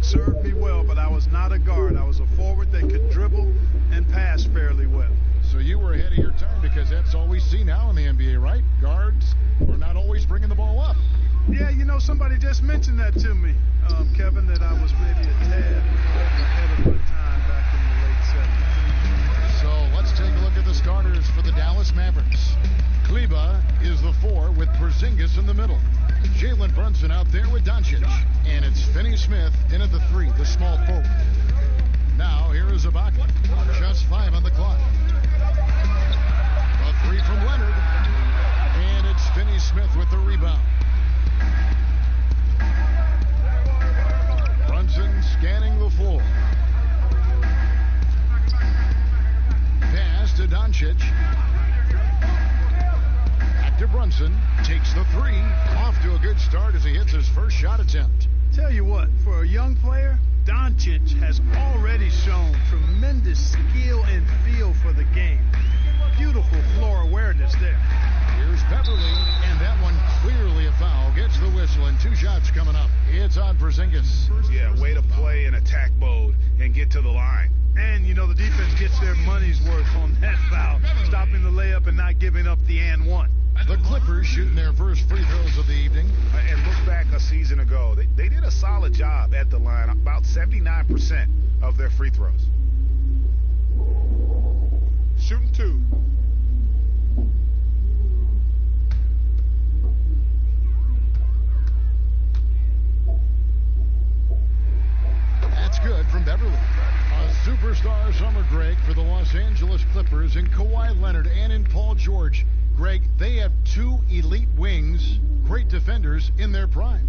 served me well, but I was not a guard. I was a forward that could dribble and pass fairly well. So you were ahead of your time, because that's all we see now in the NBA, right? Guards are not always bringing the ball up. Yeah, you know, somebody just mentioned that to me, Kevin, that I was maybe a tad ahead of my time back in the late 70s. So let's take a look at the starters for the Dallas Mavericks. Kleba is the 4 with Porzingis in the middle. Jalen Brunson out there with Doncic. And it's Finney Smith in at the 3, the small forward. Now here is Ibaka. Just 5 on the clock. A 3 from Leonard. And it's Finney Smith with the rebound. Brunson scanning the floor. Pass to Doncic. Back to Brunson. Takes the 3. Off to a good start as he hits his first shot attempt. Tell you what, for a young player, Doncic has already shown tremendous skill and feel for the game. Beautiful floor awareness there. Here's Beverly, and that one clearly a foul. Gets the whistle, and 2 shots coming up. It's on Porzingis. Yeah, way to play in attack mode and get to the line. And, you know, the defense gets their money's worth on that foul, stopping the layup and not giving up the and one. The Clippers shooting their first free throws of the evening. And look back a season ago. They did a solid job at the line, about 79% of their free throws. Shooting 2. That's good from Beverly. A superstar summer, Greg, for the Los Angeles Clippers in Kawhi Leonard and in Paul George. Greg, they have 2 elite wings, great defenders in their prime.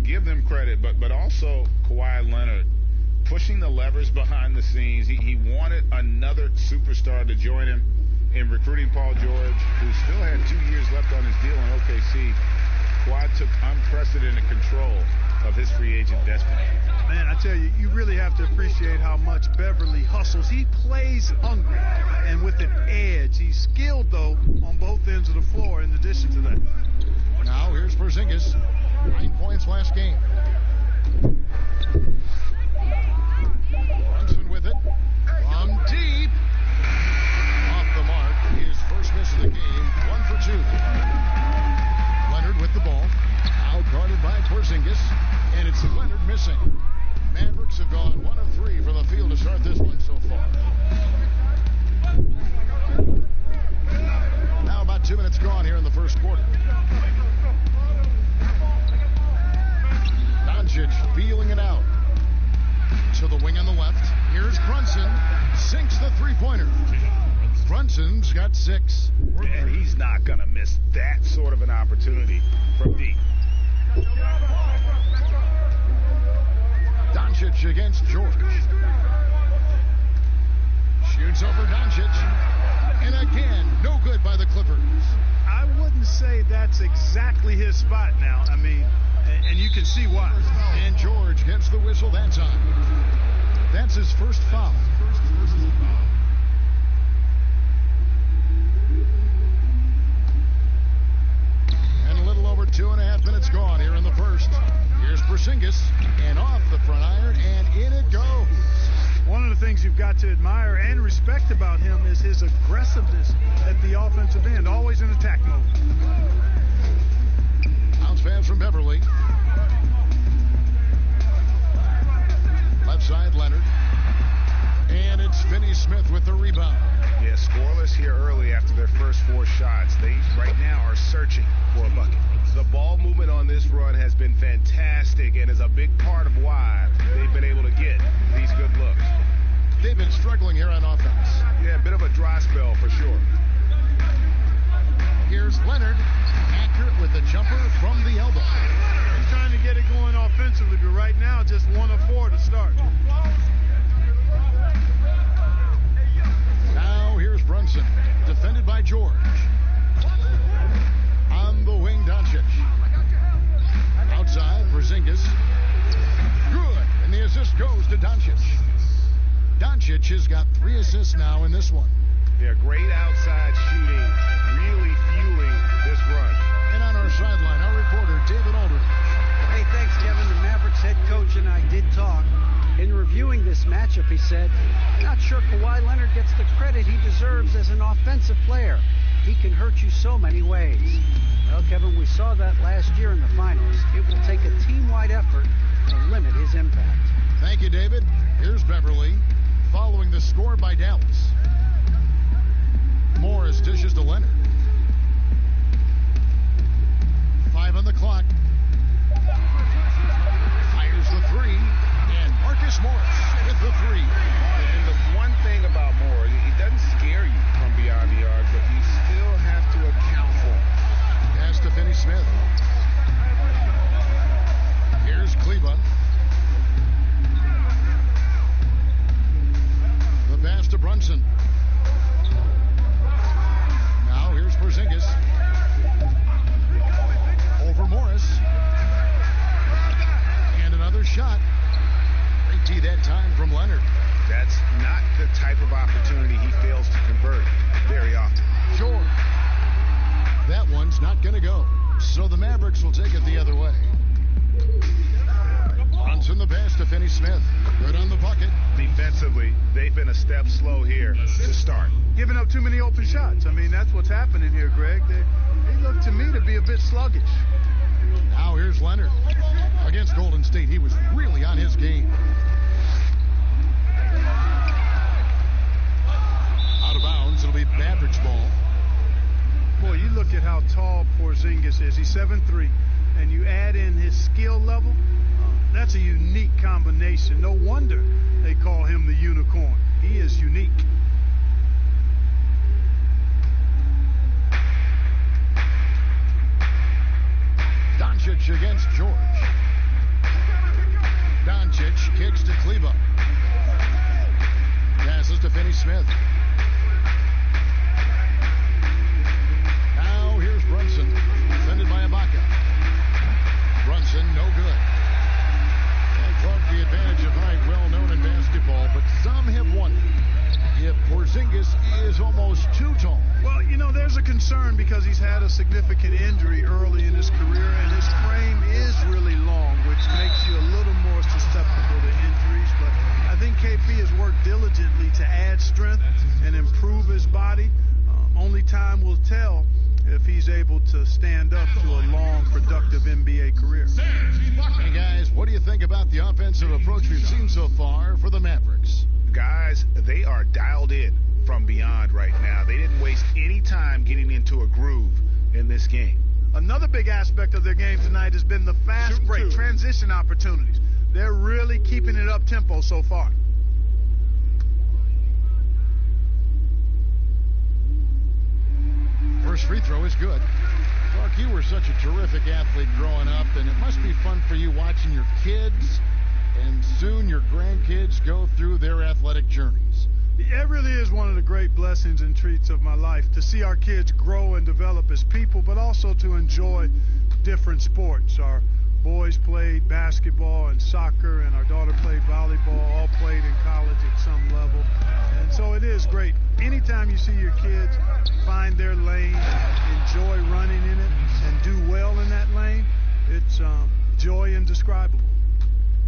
Give them credit, but also Kawhi Leonard pushing the levers behind the scenes. He wanted another superstar to join him in recruiting Paul George, who still had 2 years left on his deal in OKC. Kawhi took unprecedented control of his free agent destiny. Man, I tell you, you really have to appreciate how much Beverly hustles. He plays hungry and with an edge. He's skilled, though, on both ends of the floor in addition to that. Now here's Porzingis. 9 points last game. Brunson with it. From deep. Off the mark. His first miss of the game. 1 for 2. Leonard with the ball. Now guarded by Porzingis. And it's Leonard missing. Mavericks have gone 1 of 3 from the field to start this one so far. Now about 2 minutes gone here in the first quarter. Doncic feeling it out. To the wing on the left. Here's Brunson. Sinks the 3-pointer. Brunson's got 6. And he's not going to miss that sort of an opportunity from deep. Doncic against George. Shoots over Doncic. And again, no good by the Clippers. I wouldn't say that's exactly his spot now. I mean, and you can see why. And George gets the whistle that time. That's his first foul. And a little over 2.5 minutes gone here in the first. Here's Porzingis, and off the front iron, and in it goes. One of the things you've got to admire and respect about him is his aggressiveness at the offensive end, always in attack mode. Bounce pass from Beverly. Left side, Leonard. And it's Finney Smith with the rebound. Yeah, scoreless here early after their first 4 shots. They right now are searching for a bucket. The ball movement on this run has been fantastic and is a big part of why they've been able to get these good looks. They've been struggling here on offense. Yeah, a bit of a dry spell for sure. Here's Leonard, accurate with the jumper from the elbow. He's trying to get it going offensively, but right now just 1 of 4 to start. Now here's Brunson, defended by George. On the wing, Doncic. Outside, Porzingis. Good, and the assist goes to Doncic. Doncic has got 3 assists now in this one. Yeah, great outside shooting, really fueling this run. And on our sideline, our reporter, David Aldridge. Hey, thanks, Kevin. The Mavericks head coach and I did talk. this matchup, he said, "Not sure Kawhi Leonard gets the credit he deserves as an offensive player. He can hurt you so many ways." Well, Kevin, we saw that last year in the finals. It will take a team-wide effort to limit his impact. Thank you, David. Here's Beverly, following the score by Dallas. Morris dishes to Leonard. 5 on the clock. Fires the three, and Marcus Morris with the three. And the one thing about Morris, he doesn't scare you from beyond the arc, but you still have to account for him. Pass to Finney-Smith. Here's Kleba. The pass to Brunson. Now here's Porzingis. Over Morris. And another shot. Great D that time from Leonard. That's not the type of opportunity he fails to convert very often. Sure. That one's not going to go. So the Mavericks will take it the other way. Brunson the pass to Finney-Smith. Good on the bucket. Defensively, they've been a step slow here to start. Giving up too many open shots. I mean, that's what's happening here, Greg. They look to me to be a bit sluggish. Now here's Leonard. Against Golden State, he was really on his game. Out of bounds, it'll be Mavericks ball. Boy, you look at how tall Porzingis is. He's 7'3", and you add in his skill level. That's a unique combination. No wonder they call him the unicorn. He is unique. Doncic against George. Doncic kicks to Kleba. Passes to Finney-Smith. Now here's Brunson, defended by Ibaka. Brunson, no good. And Clark, the advantage of height, well known in basketball, but some have wondered if Porzingis is almost too tall. Well, you know, there's a concern because he's had a significant injury early in his career, and his frame is really long, which makes you a little more susceptible to injuries. But I think KP has worked diligently to add strength and improve his body. Only time will tell if he's able to stand up to a long, productive NBA career. Hey, guys, what do you think about the offensive approach we've seen so far for the Mavericks? Guys, they are dialed in from beyond right now. They didn't waste any time getting into a groove in this game. Another big aspect of their game tonight has been the fast break, transition opportunities. They're really keeping it up-tempo so far. First free throw is good. Clark, you were such a terrific athlete growing up, and it must be fun for you watching your kids and soon your grandkids go through their athletic journeys. It really is one of the great blessings and treats of my life to see our kids grow and develop as people, but also to enjoy different sports. Our boys played basketball and soccer, and our daughter played volleyball, all played in college at some level. And so it is great. Anytime you see your kids find their lane, enjoy running in it, and do well in that lane, it's joy indescribable.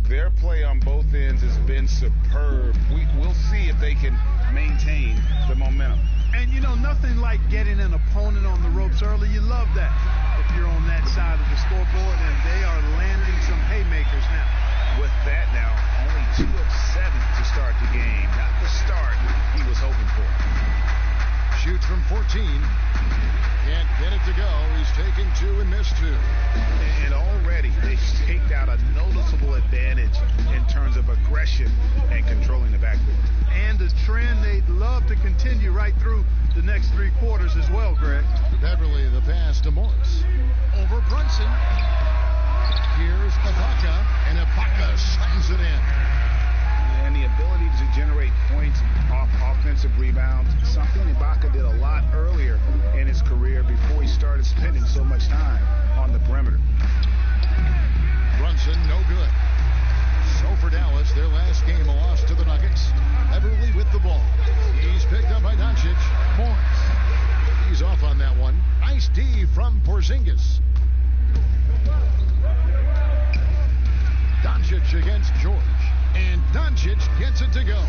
Their play on both ends has been superb. We'll see if they can maintain the momentum. And, you know, nothing like getting an opponent on the ropes early. You love that if you're on that side of the scoreboard, and they are landing some haymakers now. With that now, only 2 of 7 to start the game. Not the start he was hoping for. Shoots from 14. Can't get it to go. He's taken 2 and missed 2. And already they've staked out a noticeable advantage in terms of aggression and controlling the backcourt. And a trend they'd love to continue right through the next 3 quarters as well, Greg. Beverly, the pass to Morris. Over Brunson. Here's Ibaka, and Ibaka slams it in. And the ability to generate points off offensive rebounds, something Ibaka did a lot earlier in his career before he started spending so much time on the perimeter. Brunson, no good. So for Dallas, their last game, a loss to the Nuggets. Beverly with the ball. He's picked up by Doncic. Morris. He's off on that one. Nice D from Porzingis. Doncic against George. And Doncic gets it to go.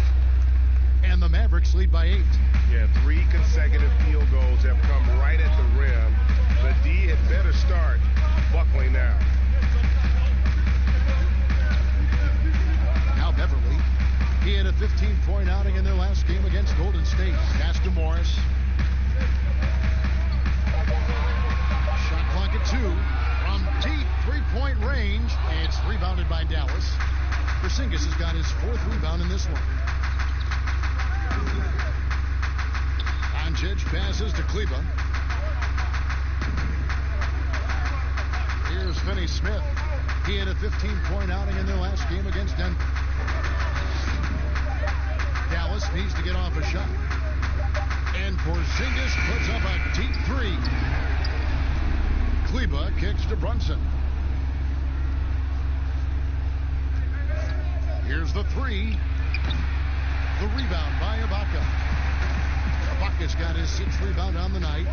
And the Mavericks lead by 8. Yeah, 3 consecutive field goals have come right at the rim. The D had better start buckling now. Now Beverly. He had a 15-point outing in their last game against Golden State. Pass to Morris. Shot clock at 2. From deep three-point range. And it's rebounded by Dallas. Porzingis has got his 4th rebound in this one. Doncic passes to Kleba. Here's Finney Smith. He had a 15-point outing in their last game against Denver. Dallas needs to get off a shot. And Porzingis puts up a deep 3. Kleba kicks to Brunson. Here's the 3. The rebound by Ibaka. Ibaka's got his 6th rebound on the night.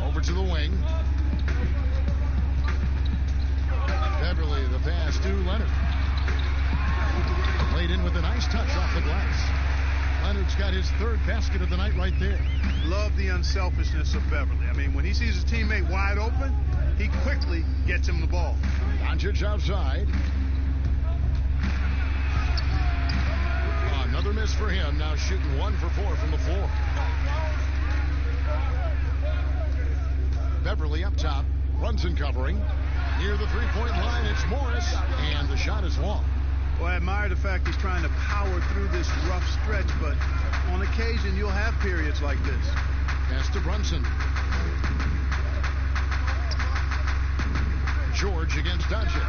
Over to the wing. Beverly, the pass to Leonard. Laid in with a nice touch off the glass. Leonard's got his 3rd basket of the night right there. Love the unselfishness of Beverly. I mean, when he sees his teammate wide open, he quickly gets him the ball. Doncic outside. Another miss for him. Now shooting 1 for 4 from the floor. Beverly up top. Brunson covering. Near the three-point line, it's Morris. And the shot is long. Well, I admire the fact he's trying to power through this rough stretch, but on occasion you'll have periods like this. Pass to Brunson. George against Doncic.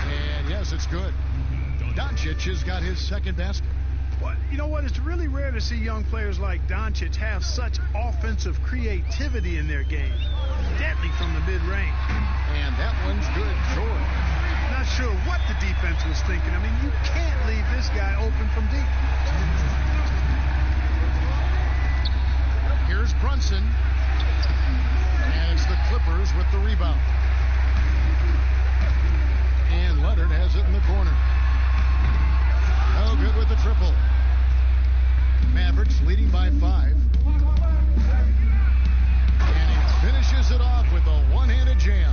And yes, it's good. Doncic has got his 2nd basket. Well, you know what? It's really rare to see young players like Doncic have such offensive creativity in their game. Deadly from the mid-range. And that one's good. George. Not sure what the defense was thinking. I mean, you can't leave this guy open from deep. Here's Brunson. And it's the Clippers with the rebound. And Leonard has it in the corner. No good with the triple. Mavericks leading by 5. And he finishes it off with a one-handed jam.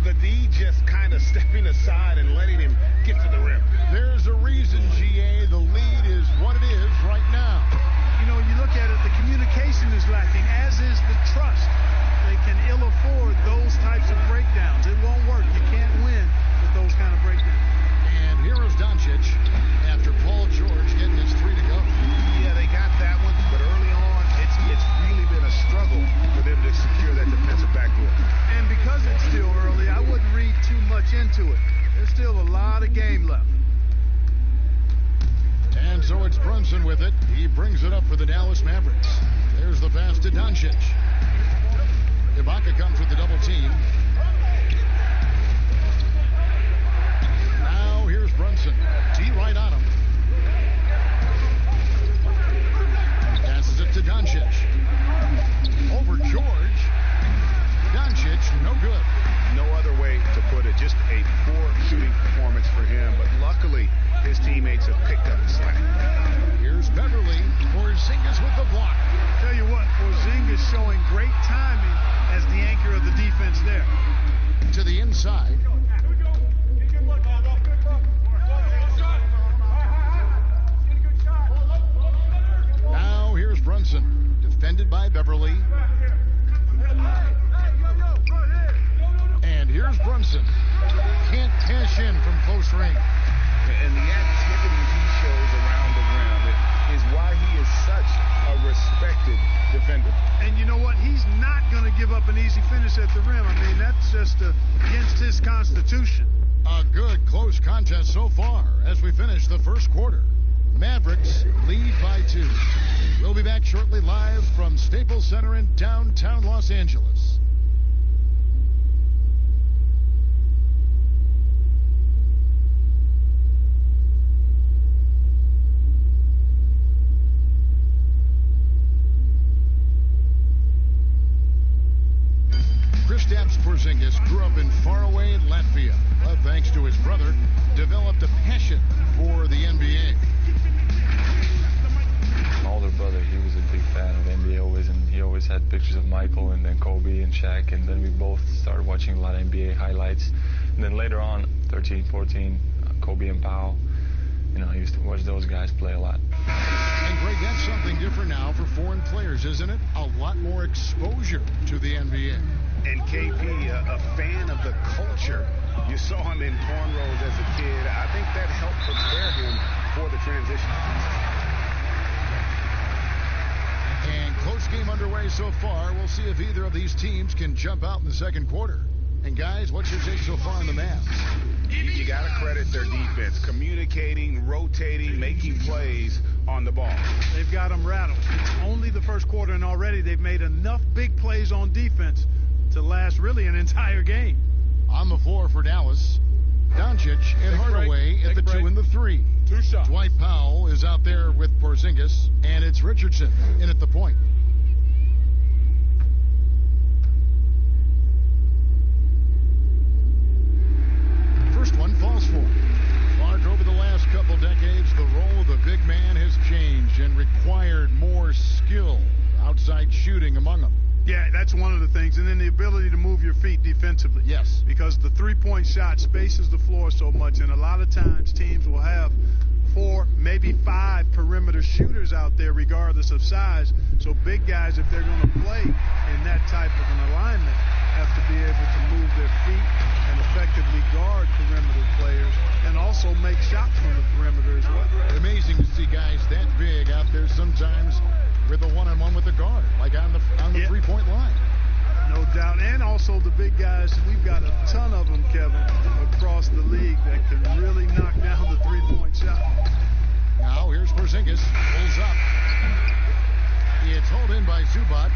The D just kind of stepping aside and letting him get to the rim. There's a reason, GA, the lead is what it is right now. You know, you look at it, the communication is lacking, as is the trust. They can ill afford those types of breakdowns. It won't work. You can't win with those kind of breakdowns. And here is Doncic after Paul George getting his 3 to go. Yeah, they got that one, but early on, it's really been a struggle for them to secure that defensive backdoor. And because it's still early, I wouldn't read too much into it. There's still a lot of game left. And so it's Brunson with it. He brings it up for the Dallas Mavericks. There's the pass to Doncic. Ibaka comes with the double team. Now here's Brunson. D right on him. Passes it to Doncic. Over George. Doncic, no good. No other way to put it. Just a poor shooting performance for him. But luckily, his teammates have picked up the slack. Here's Beverly. Porzingis with the block. Tell you what, Porzingis showing great timing as the anchor of the defense there. To the inside. Now here's Brunson. Defended by Beverly. And here's Brunson. Can't cash in from close range. And the activity he shows around the rim is why he is such a respected defender. And you know what? He's not going to give up an easy finish at the rim. I mean, that's just against his constitution. A good close contest so far as we finish the first quarter. Mavericks lead by 2. We'll be back shortly live from Staples Center in downtown Los Angeles. Kristaps Porzingis grew up in faraway Latvia, but thanks to his brother, developed a passion for the NBA. My older brother, he was a big fan of NBA always, and he always had pictures of Michael and then Kobe and Shaq, and then we both started watching a lot of NBA highlights. And then later on, 13, 14, Kobe and Powell, you know, I used to watch those guys play a lot. And Greg, that's something different now for foreign players, isn't it? A lot more exposure to the NBA. And KP, a fan of the culture. You saw him in cornrows as a kid. I think that helped prepare him for the transition. And close game underway so far. We'll see if either of these teams can jump out in the second quarter. And guys, what's your take so far on the Mavs? You got to credit their defense. Communicating, rotating, making plays on the ball. They've got them rattled. It's only the first quarter, and already they've made enough big plays on defense to last really an entire game. On the floor for Dallas, Doncic and Hardaway at the 2 and the 3. 2 shots. Dwight Powell is out there with Porzingis, and it's Richardson in at the point. First one falls for him. Clark, over the last couple decades, the role of the big man has changed and required more skill, outside shooting among them. Yeah, that's one of the things. And then the ability to move your feet defensively. Yes. Because the three-point shot spaces the floor so much, and a lot of times teams will have 4, maybe 5 perimeter shooters out there regardless of size. So big guys, if they're going to play in that type of an alignment, have to be able to move their feet and effectively guard perimeter players and also make shots from the perimeter as well. Amazing to see guys that big out there sometimes with a one-on-one with the guard, like on the three-point line. No doubt. And also the big guys, we've got a ton of them, Kevin, across the league that can really knock down the three-point shot. Now here's Porzingis, pulls up. It's hauled in by Zubac.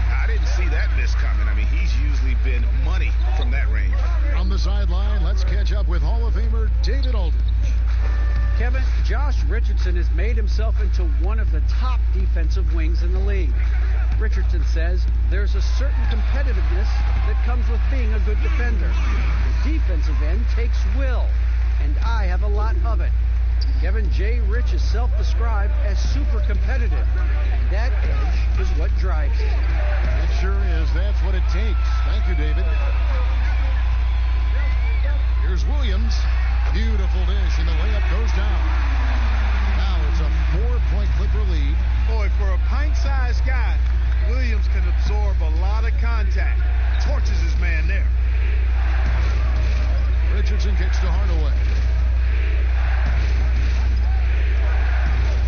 I didn't see that miss coming. I mean, he's usually been money from that range. On the sideline, let's catch up with Hall of Famer David Aldridge. Kevin, Josh Richardson has made himself into one of the top defensive wings in the league. Richardson says there's a certain competitiveness that comes with being a good defender. The defensive end takes will, and I have a lot of it. Kevin J. Rich is self-described as super competitive, and that edge is what drives him. It sure is. That's what it takes. Thank you, David. Here's Williams. Beautiful dish, and the layup goes down. Now it's a 4-point Clipper lead. Boy, for a pint-sized guy, Williams can absorb a lot of contact. Torches his man there. Richardson kicks to Hardaway.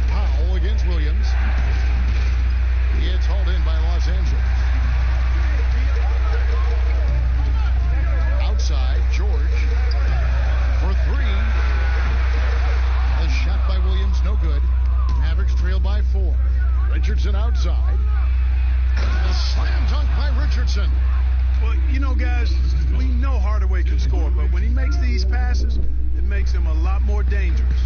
Powell against Williams. It's hauled in by Los Angeles. Outside, George for 3. A shot by Williams, no good. Mavericks trail by 4. Richardson outside. A slam dunk by Richardson. Well, you know, guys, we know Hardaway can score, but when he makes these passes, it makes him a lot more dangerous.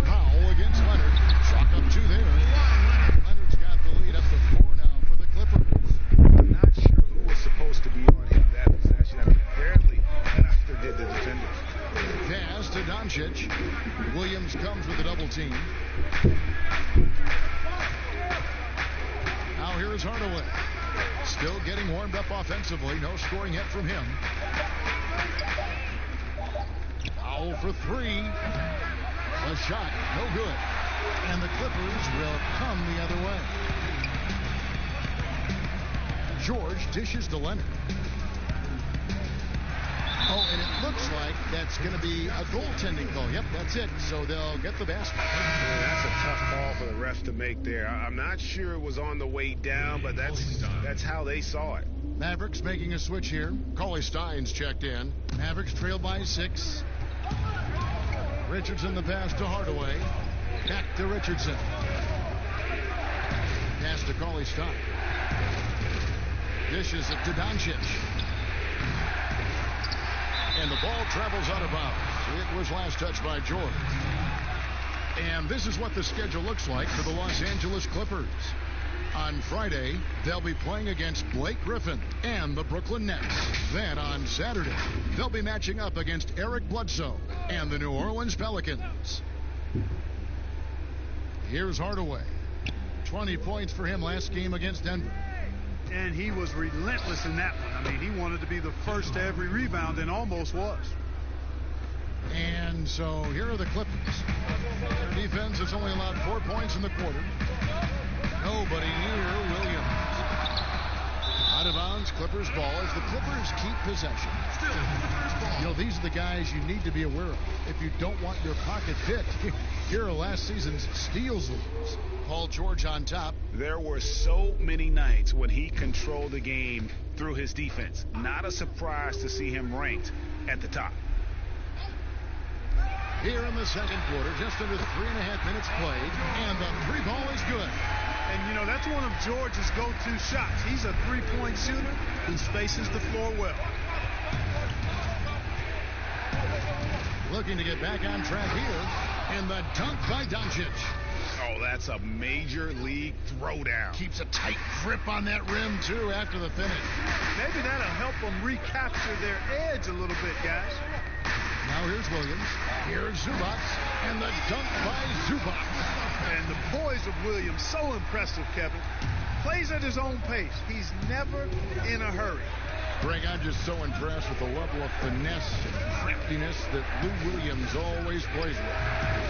Powell against Leonard. Chalk up 2 there. Leonard's got the lead up to 4 now for the Clippers. I'm not sure who was supposed to be on him that possession. I mean, apparently after did the defenders. Pass to Doncic. Williams comes with a double team. Now here is Hardaway. Still getting warmed up offensively. No scoring yet from him. Powell for 3. A shot, no good. And the Clippers will come the other way. George dishes to Leonard. Oh, and it looks like that's going to be a goaltending call. Yep, that's it. So they'll get the basket. Yeah, that's a tough call for the ref to make there. I'm not sure it was on the way down, but that's how they saw it. Mavericks making a switch here. Cauley Stein's checked in. Mavericks trail by 6. Richardson the pass to Hardaway. Back to Richardson. Pass to Cauley Stein. Dishes it to Doncic. And the ball travels out of bounds. It was last touched by George. And this is what the schedule looks like for the Los Angeles Clippers. On Friday, they'll be playing against Blake Griffin and the Brooklyn Nets. Then on Saturday, they'll be matching up against Eric Bledsoe and the New Orleans Pelicans. Here's Hardaway. 20 points for him last game against Denver. And he was relentless in that one. I mean, he wanted to be the first to every rebound and almost was. And so here are the Clippers. Their defense has only allowed 4 points in the quarter. Nobody near Williams. Out of bounds, Clippers ball as the Clippers keep possession. Still Clippers ball. You know, these are the guys you need to be aware of if you don't want your pocket picked. Here are last season's steals leaders. Paul George on top. There were so many nights when he controlled the game through his defense. Not a surprise to see him ranked at the top. Here in the second quarter, just under 3.5 minutes played, and the three ball is good. And, you know, that's one of George's go-to shots. He's a three-point shooter who spaces the floor well. Looking to get back on track here, and the dunk by Doncic. Oh, that's a major league throwdown. Keeps a tight grip on that rim, too, after the finish. Maybe that'll help them recapture their edge a little bit, guys. Now here's Williams. Here's Zubac. And the dunk by Zubac. And the poise of Williams, so impressive, Kevin. Plays at his own pace. He's never in a hurry. Greg, I'm just so impressed with the level of finesse and craftiness that Lou Williams always plays with.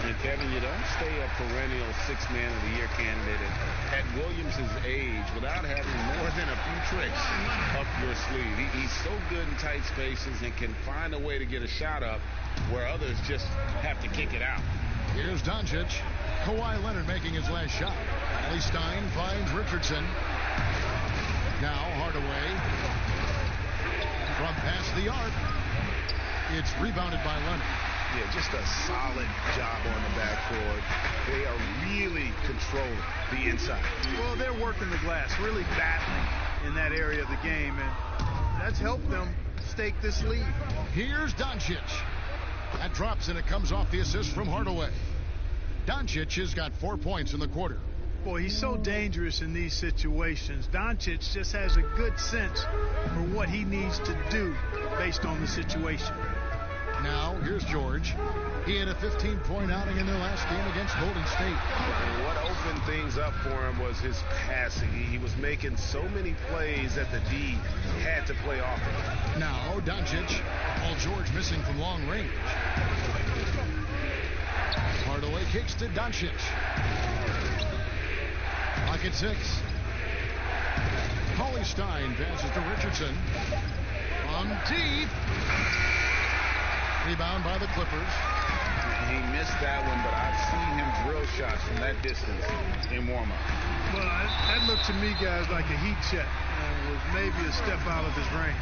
And Kevin, you don't stay a perennial six-man of the year candidate at Williams' age without having more than a few tricks up your sleeve. He's so good in tight spaces and can find a way to get a shot up where others just have to kick it out. Here's Doncic. Kawhi Leonard making his last shot. Ali Stein finds Richardson. Now Hardaway. From past the arc, it's rebounded by Leonard. Yeah, just a solid job on the backcourt. They are really controlling the inside. Well, they're working the glass, really battling in that area of the game, and that's helped them stake this lead. Here's Doncic. That drops, and it comes off the assist from Hardaway. Doncic has got 4 points in the quarter. Boy, he's so dangerous in these situations. Doncic just has a good sense for what he needs to do based on the situation. Now, here's George. He had a 15-point outing in their last game against Golden State. And what opened things up for him was his passing. He was making so many plays that the D had to play off of him. Now, Doncic. Paul George missing from long range. Hardaway kicks to Doncic. Clock at 6. Cauley Stein passes to Richardson. From deep. Rebound by the Clippers. He missed that one, but I've seen him drill shots from that distance in warm-up. Well, that looked to me, guys, like a heat check. It was maybe a step out of his range.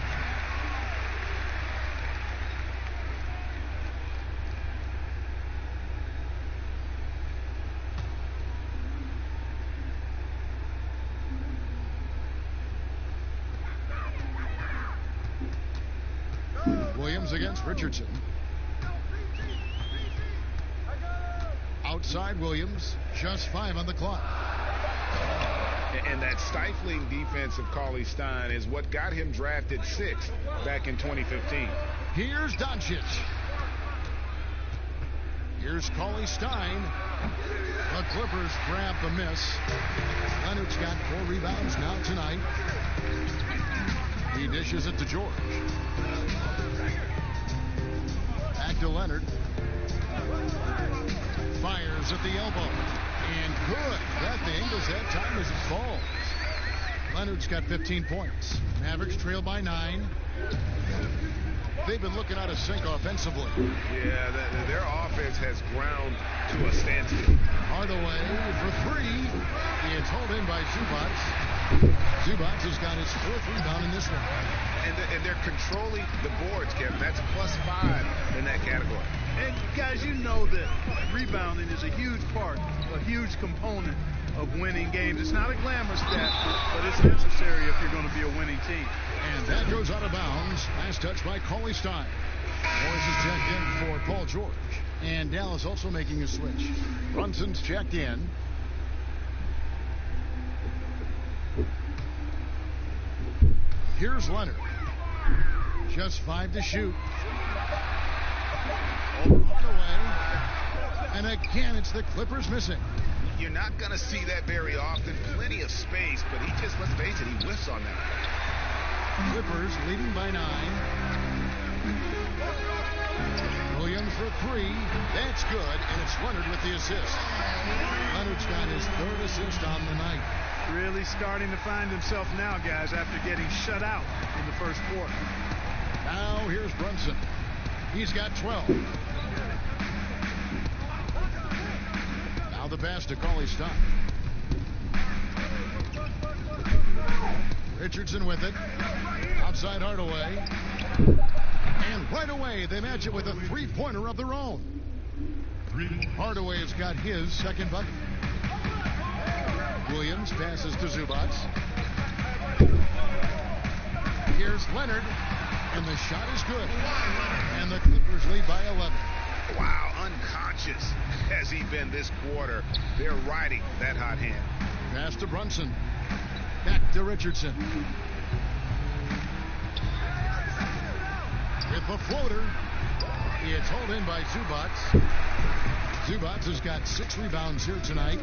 Williams against Richardson. Outside Williams, just 5 on the clock. And that stifling defense of Cauley Stein is what got him drafted 6th back in 2015. Here's Doncic. Here's Cauley Stein. The Clippers grab the miss. Leonard's got 4 rebounds now tonight. He dishes it to George. Back to Leonard. Fires at the elbow. And good. That the Ingles have time as it falls. Leonard's got 15 points. Mavericks trail by 9. They've been looking out of sync offensively. Yeah, their offense has ground to a standstill. Hardaway for 3. It's hauled in by Zubac. Zubac has got his 4th rebound in this one. And they're controlling the boards, Kevin. That's +5 in that category. And, guys, you know that rebounding is a huge part, a huge component of winning games. It's not a glamour stat, but it's necessary if you're going to be a winning team. And that goes out of bounds. Last touch by Cauley Stein. Morris is checked in for Paul George. And Dallas also making a switch. Brunson's checked in. Here's Leonard. Just 5 to shoot. Over Hardaway. And again, it's the Clippers missing. You're not going to see that very often. Plenty of space, but he just, let's face it, he whiffs on that. Clippers leading by 9. Williams for 3. That's good, and it's Leonard with the assist. Leonard's got his 3rd assist on the night. Really starting to find himself now, guys, after getting shut out in the first quarter. Now here's Brunson. He's got 12. Now the pass to Cauley-Stein. Richardson with it. Outside Hardaway. And right away, they match it with a three-pointer of their own. Hardaway has got his second bucket. Williams passes to Zubac. Here's Leonard. And the shot is good. And the Clippers lead by 11. Wow, unconscious has he been this quarter. They're riding that hot hand. Pass to Brunson. Back to Richardson. With the floater. It's hauled in by Zubac. Zubac has got 6 rebounds here tonight.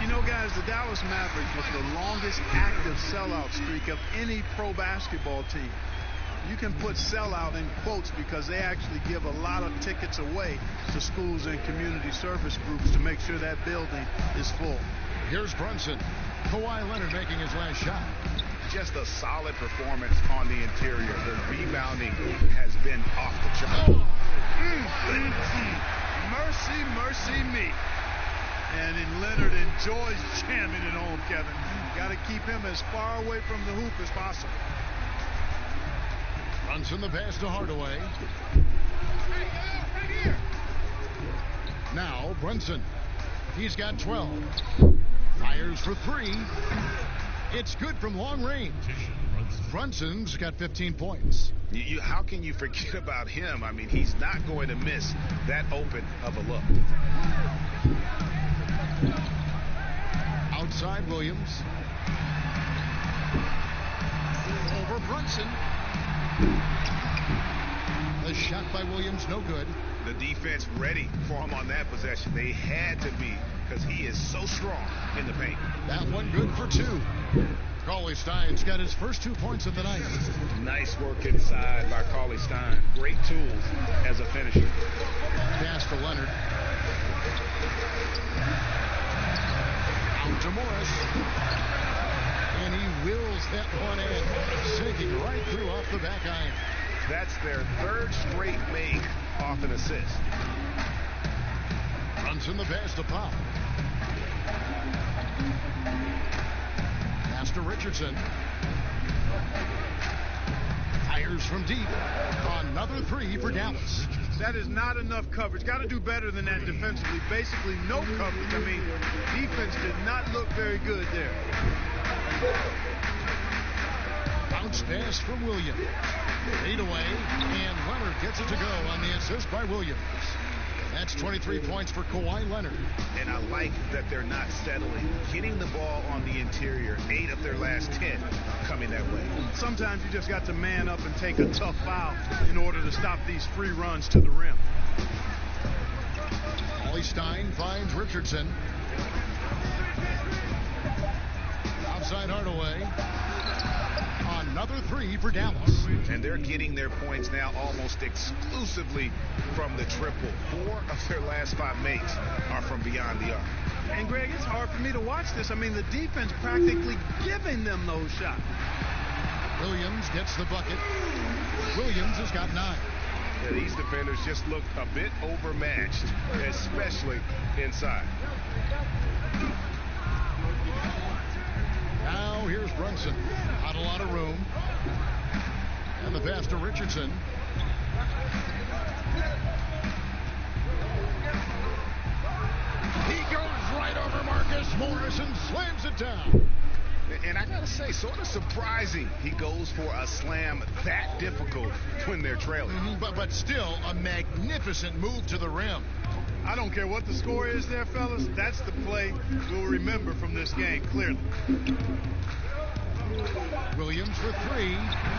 You know, guys, the Dallas Mavericks with the longest active sellout streak of any pro basketball team. You can put sellout in quotes because they actually give a lot of tickets away to schools and community service groups to make sure that building is full. Here's Brunson. Kawhi Leonard making his last shot. Just a solid performance on the interior. The rebounding has been off the chart. Mercy, mercy me. And Leonard enjoys jamming it home, Kevin. Got to keep him as far away from the hoop as possible. Brunson the pass to Hardaway. Now Brunson. He's got 12. Fires for 3. It's good from long range. Brunson's got 15 points. How can you forget about him? I mean, he's not going to miss that open of a look. Outside Williams. Over Brunson. The shot by Williams, no good. The defense ready for him on that possession. They had to be, because he is so strong in the paint. That one good for 2. Cauley-Stein's got his first 2 points of the night. Nice work inside by Cauley-Stein. Great tools as a finisher. Pass to Leonard. Out to Morris. And he wills that one in, sinking right through off the back iron. That's their 3rd straight make off an assist. Brunson the pass to Pop. Pass to Richardson. Fires from deep. Another 3 for Dallas. That is not enough coverage. Got to do better than that defensively. Basically no coverage. I mean, defense did not look very good there. Bounce pass from Williams. 8 away, and Leonard gets it to go on the assist by Williams. That's 23 points for Kawhi Leonard. And I like that they're not settling. Getting the ball on the interior, 8 of their last 10 coming that way. Sometimes you just got to man up and take a tough foul in order to stop these free runs to the rim. Cauley-Stein finds Richardson. Outside Hardaway. Another 3 for Dallas. And they're getting their points now almost exclusively from the triple. 4 of their last 5 makes are from beyond the arc. And Greg, it's hard for me to watch this. I mean, the defense practically giving them those shots. Williams gets the bucket. Williams has got 9. Yeah, these defenders just look a bit overmatched, especially inside. Now here's Brunson. Not a lot of room. And the pass to Richardson. He goes right over Marcus Morris and slams it down. And I got to say, sort of surprising he goes for a slam that difficult when they're trailing. But still a magnificent move to the rim. I don't care what the score is there, fellas. That's the play we'll remember from this game, clearly. Williams for three,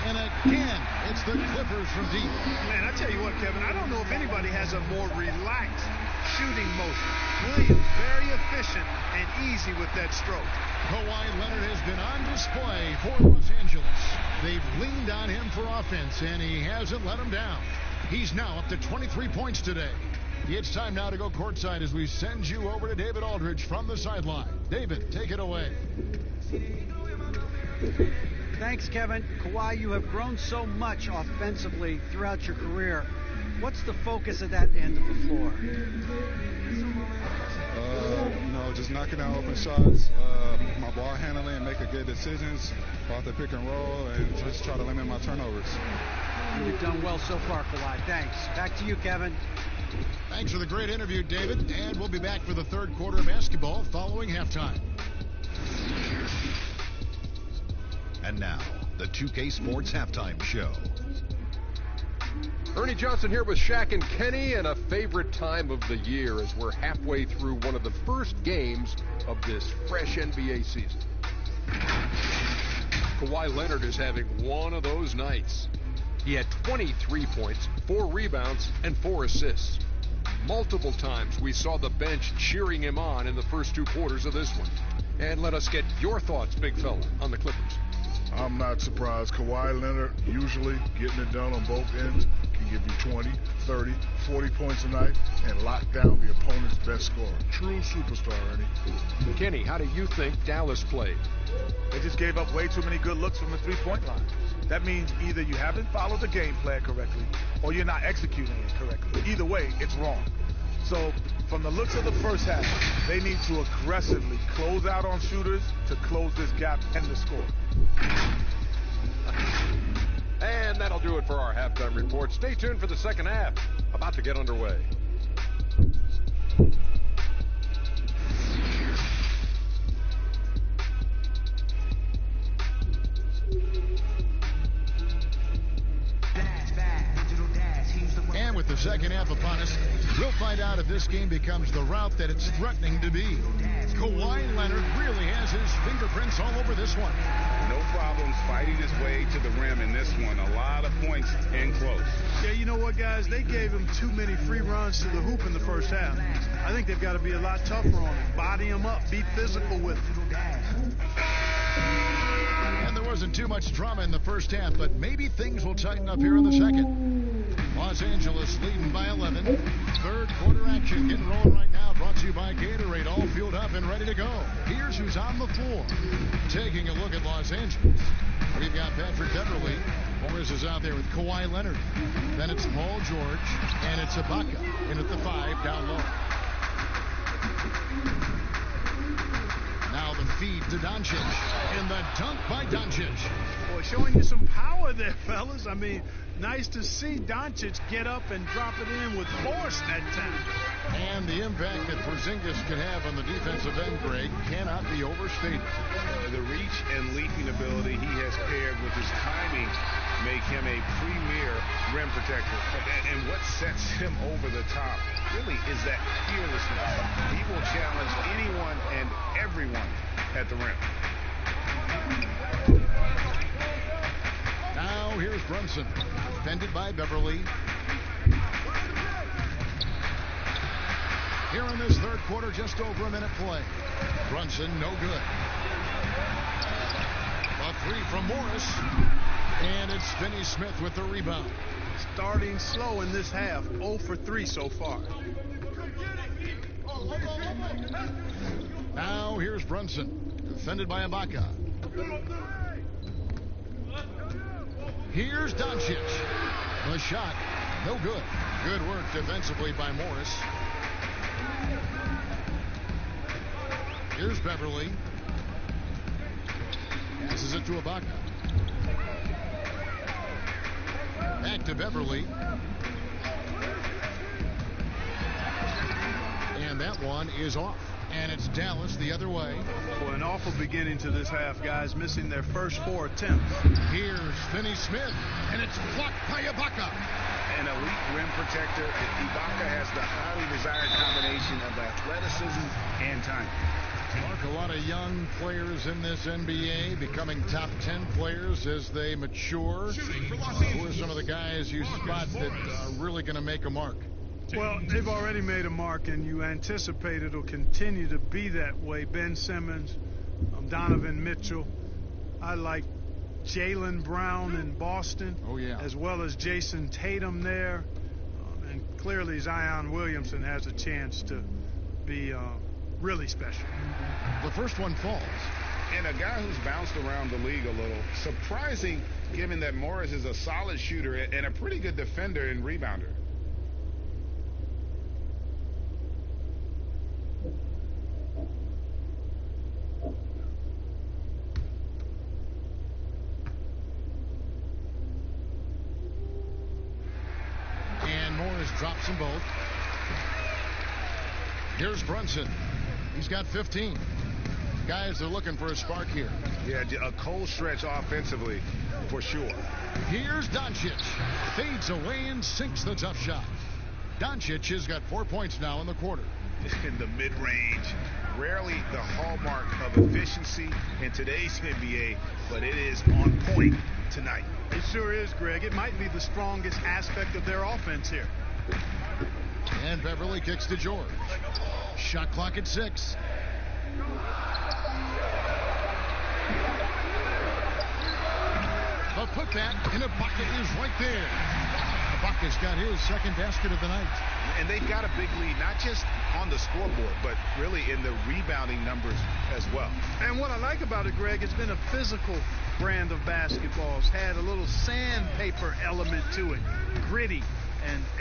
and again, it's the Clippers from deep. Man, I tell you what, Kevin, I don't know if anybody has a more relaxed shooting motion. Williams, very efficient and easy with that stroke. Kawhi Leonard has been on display for Los Angeles. They've leaned on him for offense, and he hasn't let them down. He's now up to 23 points today. It's time now to go courtside as we send you over to David Aldridge from the sideline. David, take it away. Thanks, Kevin. Kawhi, you have grown so much offensively throughout your career. What's the focus of that end of the floor? Just knocking down open shots, my ball handling, and making good decisions off the pick and roll, and just try to limit my turnovers. You've done well so far, Kawhi. Thanks. Back to you, Kevin. Thanks for the great interview, David. And we'll be back for the third quarter of basketball following halftime. And now, the 2K Sports Halftime Show. Ernie Johnson here with Shaq and Kenny, and a favorite time of the year as we're halfway through one of the first games of this fresh NBA season. Kawhi Leonard is having one of those nights. He had 23 points, 4 rebounds, and 4 assists. Multiple times we saw the bench cheering him on in the first 2 quarters of this one. And let us get your thoughts, big fella, on the Clippers. I'm not surprised. Kawhi Leonard usually getting it done on both ends. Can give you 20, 30, 40 points a night and lock down the opponent's best scorer. True superstar, Ernie. Kenny, how do you think Dallas played? They just gave up way too many good looks from the three-point line. That means either you haven't followed the game plan correctly or you're not executing it correctly. Either way, it's wrong. So from the looks of the first half, they need to aggressively close out on shooters to close this gap and the score. And that'll do it for our halftime report. Stay tuned for the second half. About to get underway. And with the second half upon us, we'll find out if this game becomes the route that it's threatening to be. Kawhi Leonard really has his fingerprints all over this one. No problems fighting his way to the rim in this one. A lot of points in close. Yeah, you know what, guys? They gave him too many free runs to the hoop in the first half. I think they've got to be a lot tougher on him. Body him up. Be physical with him. And there wasn't too much drama in the first half, but maybe things will tighten up here in the second. Los Angeles leading by 11. Third quarter action getting rolling right now. Brought to you by Gatorade. All fueled up and ready to go. Here's who's on the floor. Taking a look at Los Angeles. We've got Patrick Beverly. Morris is out there with Kawhi Leonard. Then it's Paul George. And it's Ibaka in at the 5 down low. Now the feed to Doncic. And the dunk by Doncic. Boy, showing you some power there, fellas. I mean, nice to see Doncic get up and drop it in with force that time. And the impact that Porzingis can have on the defensive end, Greg, cannot be overstated. The reach and leaping ability he has paired with his timing make him a premier rim protector. And what sets him over the top really is that fearlessness. He will challenge anyone and everyone at the rim. Now here's Brunson, defended by Beverly. Here in this third quarter, just over a minute play. Brunson, no good. A 3 from Morris. And it's Finney Smith with the rebound. Starting slow in this half. 0 for 3 so far. Now here's Brunson, defended by Ibaka. Here's Doncic. The shot, no good. Good work defensively by Morris. Here's Beverly. Passes it to Ibaka. Back to Beverly. And that one is off. And it's Dallas the other way. Well, an awful beginning to this half, guys, missing their first 4 attempts. Here's Finney-Smith, and it's blocked by Ibaka. An elite rim protector, Ibaka has the highly desired combination of athleticism and time. Mark, a lot of young players in this NBA becoming top 10 players as they mature. Who are some of the guys you spot that are really going to make a mark? Well, they've already made a mark, and you anticipate it'll continue to be that way. Ben Simmons, Donovan Mitchell. I like Jaylen Brown in Boston. Oh, yeah. As well as Jason Tatum there. And clearly Zion Williamson has a chance to be really special. The first one falls. And a guy who's bounced around the league a little. Surprising, given that Morris is a solid shooter and a pretty good defender and rebounder. And Morris drops them both. Here's Brunson. He's got 15. Guys are looking for a spark here. Yeah, a cold stretch offensively, for sure. Here's Doncic. Fades away and sinks the tough shot. Doncic has got 4 points now in the quarter. In the mid-range, rarely the hallmark of efficiency in today's NBA, but it is on point tonight. It sure is, Greg. It might be the strongest aspect of their offense here. And Beverly kicks to George. Shot clock at 6. The putback, and Ibaka is right there. Ibaka's got his second basket of the night. And they've got a big lead, not just on the scoreboard, but really in the rebounding numbers as well. And what I like about it, Greg, it's been a physical brand of basketball. It's had a little sandpaper element to it, gritty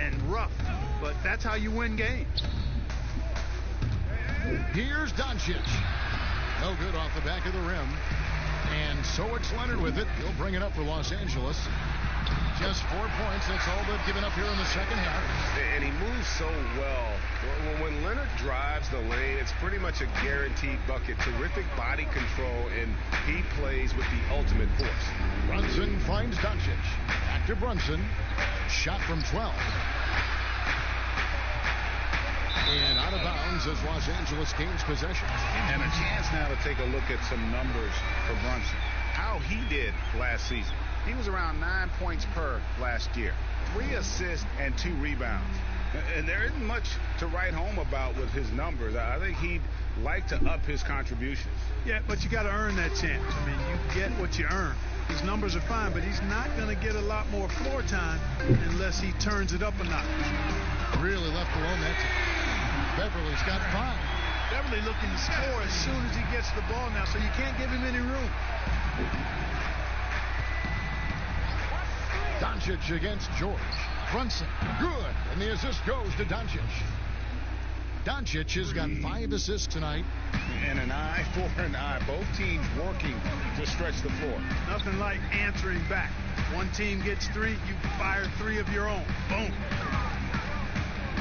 and rough, but that's how you win games. Here's Doncic. No good off the back of the rim. And so it's Leonard with it. He'll bring it up for Los Angeles. Just 4 points. That's all they've given up here in the second half. And he moves so well. When Leonard drives the lane, it's pretty much a guaranteed bucket. Terrific body control, and he plays with the ultimate force. Brunson finds Doncic. Back to Brunson. Shot from 12. And out of bounds as Los Angeles gains possession. And a chance now to take a look at some numbers for Brunson. How he did last season. He was around 9 points per last year. 3 assists and 2 rebounds. And there isn't much to write home about with his numbers. I think he'd like to up his contributions. Yeah, but you got to earn that chance. I mean, you get what you earn. His numbers are fine, but he's not going to get a lot more floor time unless he turns it up a notch. Really left alone that time. Beverly's got 5. Beverly looking to score as soon as he gets the ball now, so you can't give him any room. Doncic against George. Brunson, good. And the assist goes to Doncic. Doncic has got 5 assists tonight. And an eye for an eye. Both teams working to stretch the floor. Nothing like answering back. One team gets 3, you fire 3 of your own. Boom.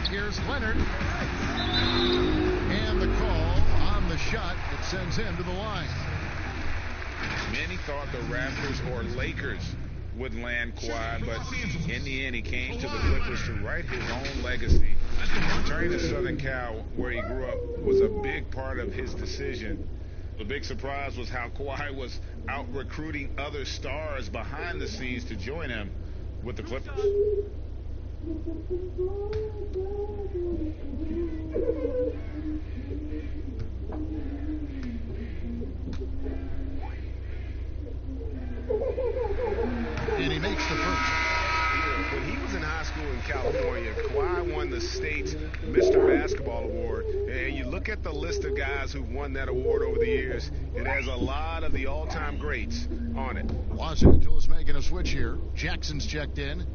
Here's Leonard. And the call on the shot that sends him to the line. Many thought the Raptors or Lakers would land Kawhi, but in the end he came to the Clippers to write his own legacy. Returning to Southern Cal, where he grew up, was a big part of his decision. The big surprise was how Kawhi was out recruiting other stars behind the scenes to join him with the Clippers. And he makes the first. When he was in high school in California, Kawhi won the state's Mr. Basketball Award. And you look at the list of guys who've won that award over the years, it has a lot of the all-time greats on it. Los Angeles making a switch here. Jackson's checked in.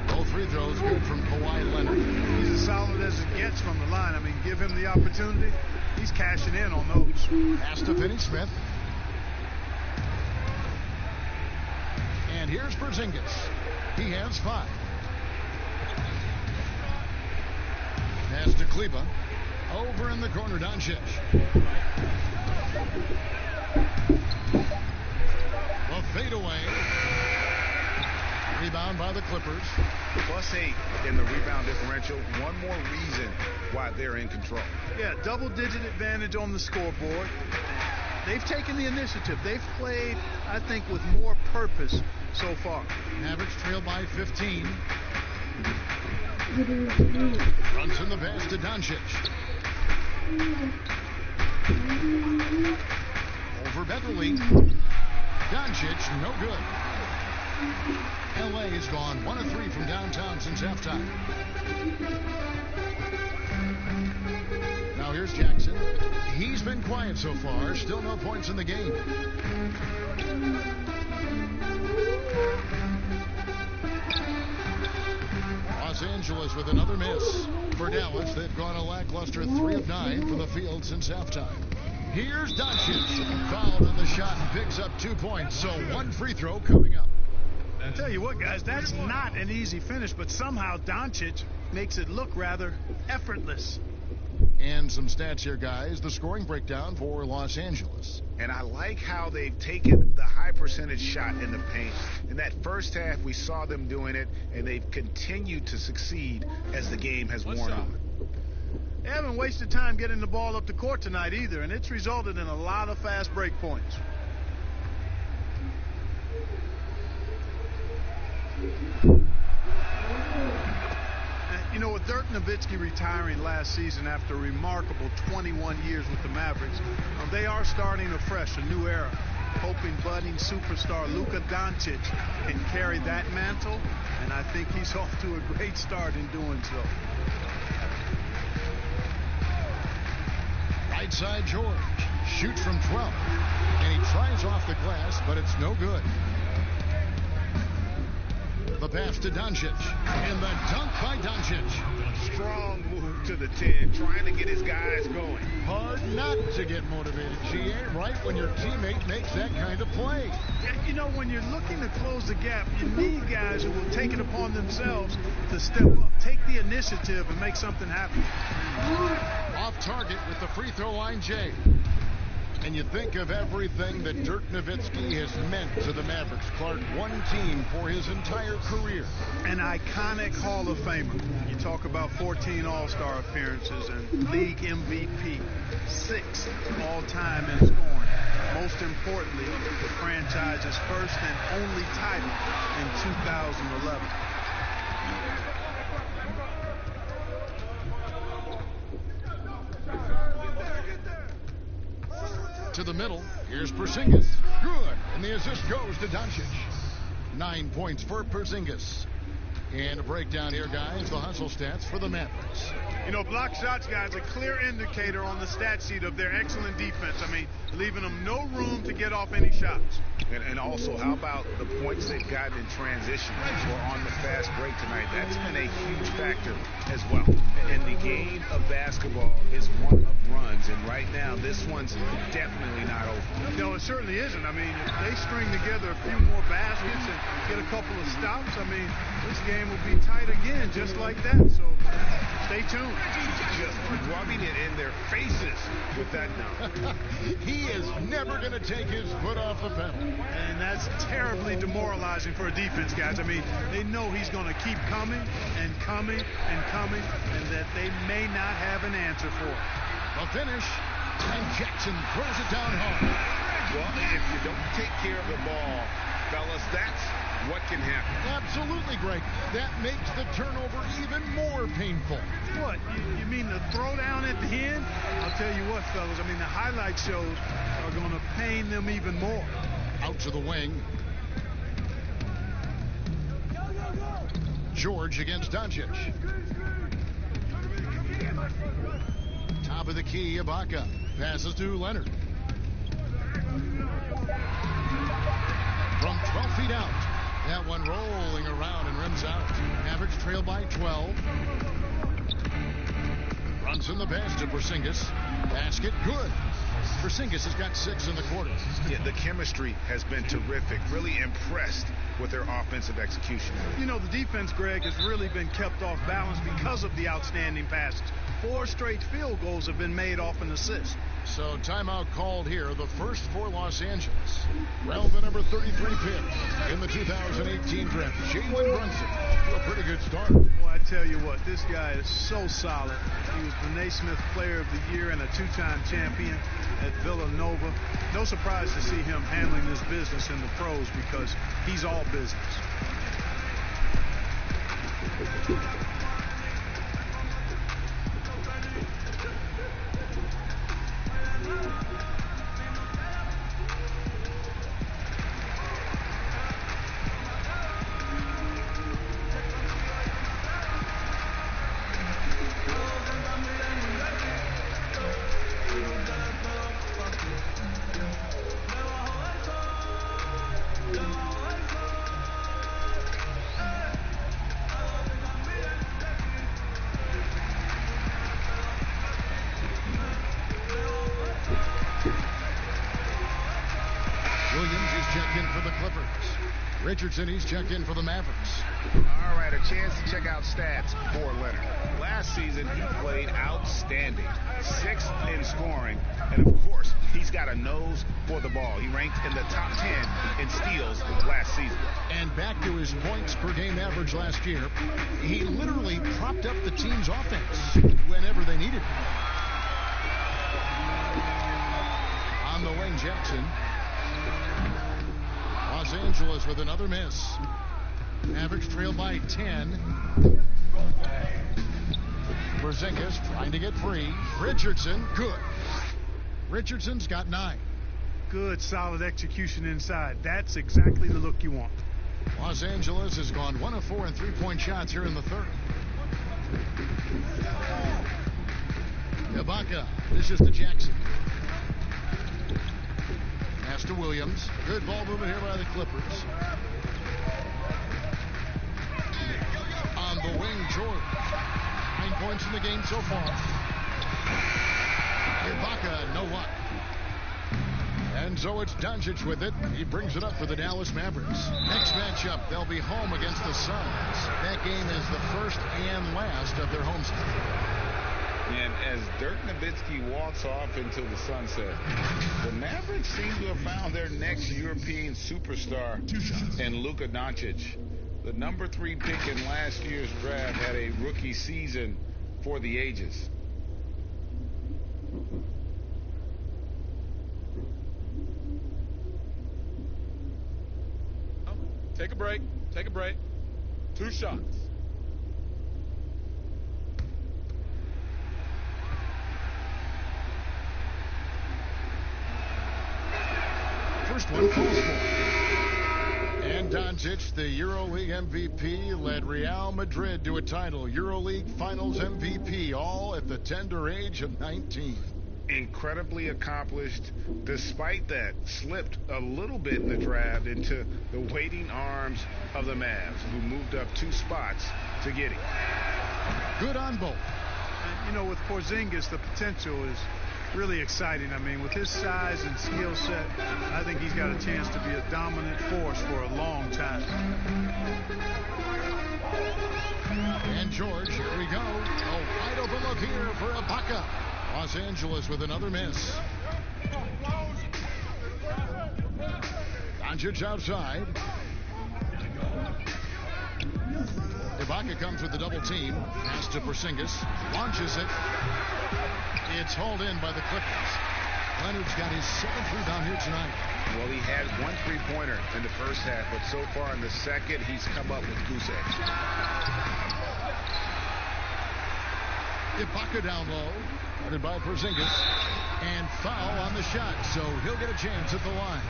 Both free throws good from Kawhi Leonard. He's as solid as it gets from the line. I mean, give him the opportunity. He's cashing in on those. Pass to Finney-Smith. And here's Porzingis. He has 5. Pass to Kleba. Over in the corner, Doncic. The fadeaway. Rebound by the Clippers. +8 in the rebound differential. One more reason why they're in control. Yeah, double-digit advantage on the scoreboard. They've taken the initiative. They've played, I think, with more purpose so far. Mavericks trail by 15. Runs in the pass to Doncic. Over Beverly. Doncic, no good. LA has gone 1 of 3 from downtown since halftime. Now here's Jackson. He's been quiet so far. Still no points in the game. Los Angeles with another miss. For Dallas, they've gone a lackluster 3 of 9 from the field since halftime. Here's Doncic. Fouled on the shot and picks up 2 points. So 1 free throw coming up. I tell you what, guys, that's not an easy finish, but somehow Doncic makes it look rather effortless. And some stats here, guys. The scoring breakdown for Los Angeles. And I like how they've taken the high percentage shot in the paint. In that first half, we saw them doing it, and they've continued to succeed as the game has worn on. They haven't wasted time getting the ball up the court tonight either, and it's resulted in a lot of fast break points. You know, with Dirk Nowitzki retiring last season after a remarkable 21 years with the Mavericks, they are starting afresh, a new era, hoping budding superstar Luka Doncic can carry that mantle, and I think he's off to a great start in doing so. Right side, George shoots from 12, and he tries off the glass, but it's no good. The pass to Doncic, and the dunk by Doncic. Strong move to the 10, trying to get his guys going. Hard not to get motivated, GA, right when your teammate makes that kind of play. Yeah, you know, when you're looking to close the gap, you need guys who will take it upon themselves to step up, take the initiative, and make something happen. Off target with the free throw line, Jay. And you think of everything that Dirk Nowitzki has meant to the Mavericks. Clark, one team for his entire career. An iconic Hall of Famer. You talk about 14 All-Star appearances and league MVP, 6 all-time in scoring. Most importantly, the franchise's first and only title in 2011. To the middle. Here's Porzingis. Good. And the assist goes to Doncic. 9 points for Porzingis. And a breakdown here, guys. The hustle stats for the Mavericks. You know, block shots, guys, a clear indicator on the stat sheet of their excellent defense. I mean, leaving them no room to get off any shots. And also, how about the points they've gotten in transition or on the fast break tonight? That's been a huge factor as well. And the game of basketball is one of runs, and right now, this one's definitely not over. No, it certainly isn't. I mean, if they string together a few more baskets and get a couple of stops, I mean, this game will be tight again, just like that. So stay tuned. Just rubbing it in their faces with that now. He is never going to take his foot off the pedal. And that's terribly demoralizing for a defense, guys. I mean, they know he's going to keep coming and coming and coming, and that they may not have an answer for it. The finish, and Jackson throws it down hard. Well, if you don't take care of the ball, fellas, that's what can happen. Absolutely, Greg. That makes the turnover even more painful. What? You mean the throwdown at the end? I'll tell you what, fellas. I mean, the highlight shows are going to pain them even more. Out to the wing. George against Doncic. Top of the key, Ibaka. Passes to Leonard. From 12 feet out. That one rolling around and rims out. Mavericks trail by 12. Runs in the pass to Porzingis. Basket good. Porzingis has got 6 in the quarter. Yeah, the chemistry has been terrific. Really impressed with their offensive execution. You know, the defense, Greg, has really been kept off balance because of the outstanding passes. 4 straight field goals have been made off an assist. So timeout called here, the first for Los Angeles. Well, the number 33 pick in the 2018 draft, Jalen Brunson, to a pretty good start. Well, I tell you what, this guy is so solid. He was the Naismith Player of the Year and a 2-time champion at Villanova. No surprise to see him handling this business in the pros because he's all business. Richardson, he's checked in for the Mavericks. All right, a chance to check out stats for Leonard. Last season, he played outstanding. 6th in scoring, and of course, he's got a nose for the ball. He ranked in the top 10 in steals last season. And back to his points per game average last year, he literally propped up the team's offense whenever they needed it. On the wing, Jackson. Los Angeles with another miss. Mavericks trail by 10. Porzingis trying to get free. Richardson, good. Richardson's got 9. Good, solid execution inside. That's exactly the look you want. Los Angeles has gone 1 of 4 in three-point shots here in the third. Ibaka, this is to Jackson. Pass to Williams. Good ball movement here by the Clippers. On the wing, George. 9 points in the game so far. Ibaka, no luck. And so it's Doncic with it. He brings it up for the Dallas Mavericks. Next matchup, they'll be home against the Suns. That game is the first and last of their homestand. And as Dirk Nowitzki walks off into the sunset, the Mavericks seem to have found their next European superstar in Luka Doncic. The number 3 pick in last year's draft had a rookie season for the ages. Take a break. Take a break. 2 shots. First one falls for. And Doncic, the EuroLeague MVP, led Real Madrid to a title. EuroLeague Finals MVP, all at the tender age of 19. Incredibly accomplished. Despite that, slipped a little bit in the draft into the waiting arms of the Mavs, who moved up 2 spots to get him. Good on both. You know, with Porzingis, the potential is really exciting. I mean, with his size and skill set, I think he's got a chance to be a dominant force for a long time. And George, here we go. A wide open look here for Ibaka. Los Angeles with another miss. Doncic outside. Ibaka comes with the double team. Pass to Porzingis. Launches it. It's hauled in by the Clippers. Leonard's got his 7th rebound here tonight. Well, he had 1 3-pointer in the first half, but so far in the second, he's come up with goose eggs. Ibaka down low. Guarded by Porzingis. And foul on the shot, so he'll get a chance at the line.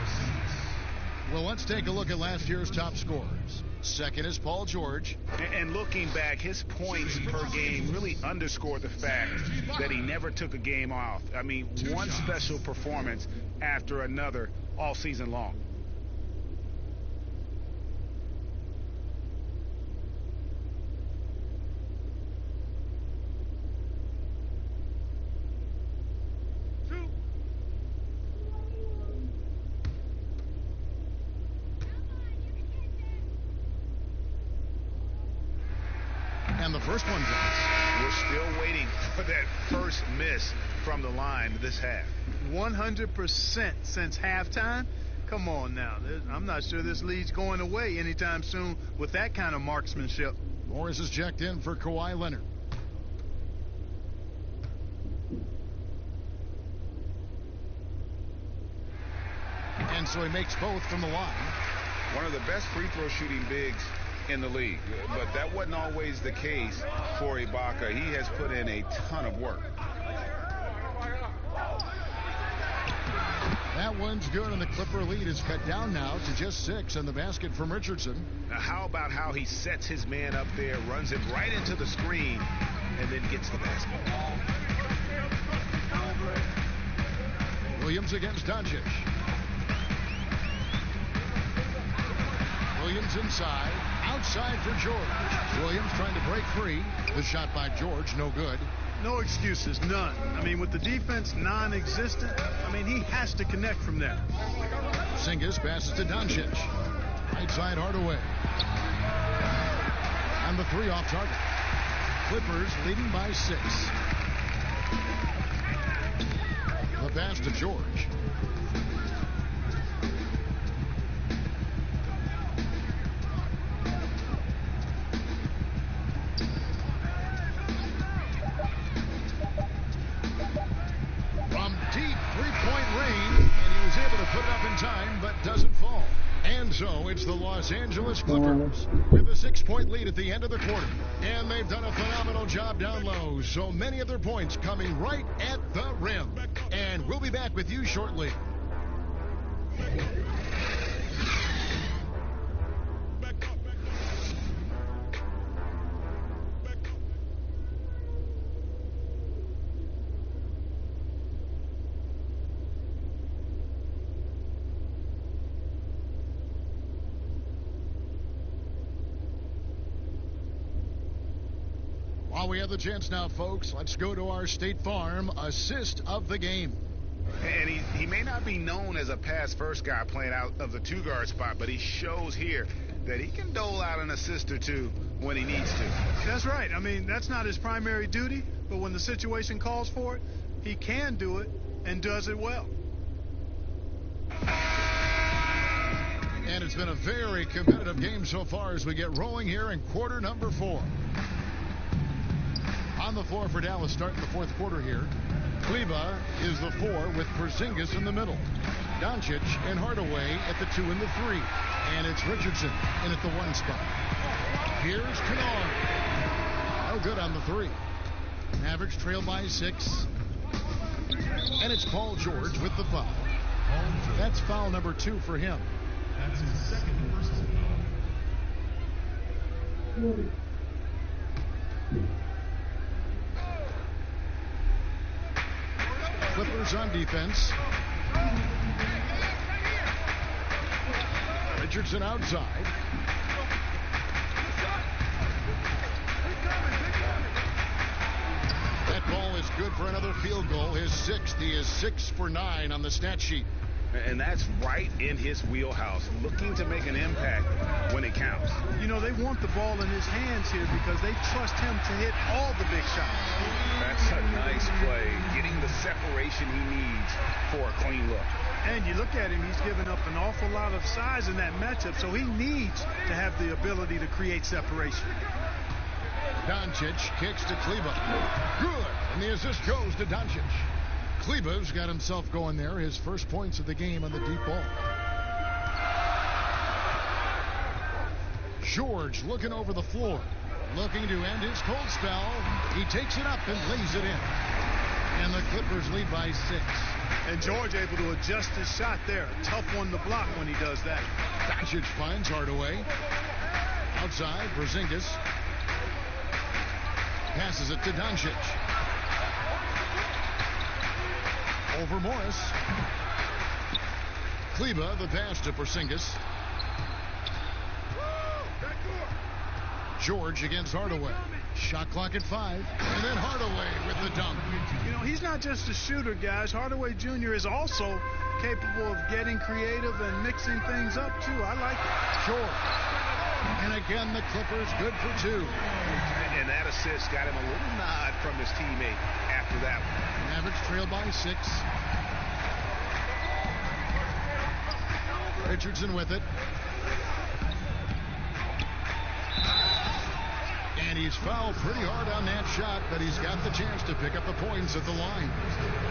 Well, let's take a look at last year's top scorers. Second is Paul George. And looking back, his points per game really underscore the fact that he never took a game off. I mean, one special performance after another all season long. first one goes. We're still waiting for that first miss from the line this half. 100% since halftime. Come on now. I'm not sure this lead's going away anytime soon with that kind of marksmanship. Morris is checked in for Kawhi Leonard. And so he makes both from the line. One of the best free throw shooting bigs in the league, but that wasn't always the case for Ibaka. He has put in a ton of work. That one's good, and the Clipper lead is cut down now to just 6, and the basket from Richardson. Now, how about how he sets his man up there, runs him right into the screen, and then gets the basket. Williams against Doncic. Williams inside, outside for George. Williams trying to break free. The shot by George, no good. No excuses, none. I mean, with the defense non-existent, I mean, he has to connect from there. Porzingis passes to Doncic. Right side Hardaway. And the 3 off target. Clippers leading by 6. The pass to George. So it's the Los Angeles Clippers with a 6-point lead at the end of the quarter. And they've done a phenomenal job down low. So many of their points coming right at the rim. And we'll be back with you shortly. While we have the chance now, folks, let's go to our State Farm assist of the game. And he may not be known as a pass-first guy playing out of the 2-guard spot, but he shows here that he can dole out an assist or two when he needs to. That's right. I mean, that's not his primary duty, but when the situation calls for it, he can do it and does it well. And it's been a very competitive game so far as we get rolling here in quarter number 4. On the floor for Dallas starting the 4th quarter here. Kleba is the 4 with Porzingis in the middle. Doncic and Hardaway at the 2 and the 3. And it's Richardson in at the 1 spot. Here's Kennard. No good on the 3. Mavericks trail by 6. And it's Paul George with the foul. That's foul number 2 for him. That's his second personal foul. Clippers on defense. Richardson outside. That ball is good for another field goal. His 6th. He is 6 for 9 on the stat sheet. And that's right in his wheelhouse, looking to make an impact when it counts. You know, they want the ball in his hands here because they trust him to hit all the big shots. That's a nice play, getting the separation he needs for a clean look. And you look at him, he's given up an awful lot of size in that matchup, so he needs to have the ability to create separation. Doncic kicks to Kleba. Good. And the assist goes to Doncic. Kleba's got himself going there. His first points of the game on the deep ball. George looking over the floor. Looking to end his cold spell. He takes it up and lays it in. And the Clippers lead by 6. And George able to adjust his shot there. A tough one to block when he does that. Doncic finds Hardaway. Outside, Porzingis. Passes it to Doncic. Over Morris. Kleba, the pass to Porzingis. George against Hardaway. Shot clock at 5. And then Hardaway with the dunk. You know, he's not just a shooter, guys. Hardaway Jr. is also capable of getting creative and mixing things up, too. I like it. George. And again, the Clippers good for 2. And that assist got him a little nod from his teammate after that one. Mavericks trail by 6. Richardson with it. And he's fouled pretty hard on that shot, but he's got the chance to pick up the points at the line.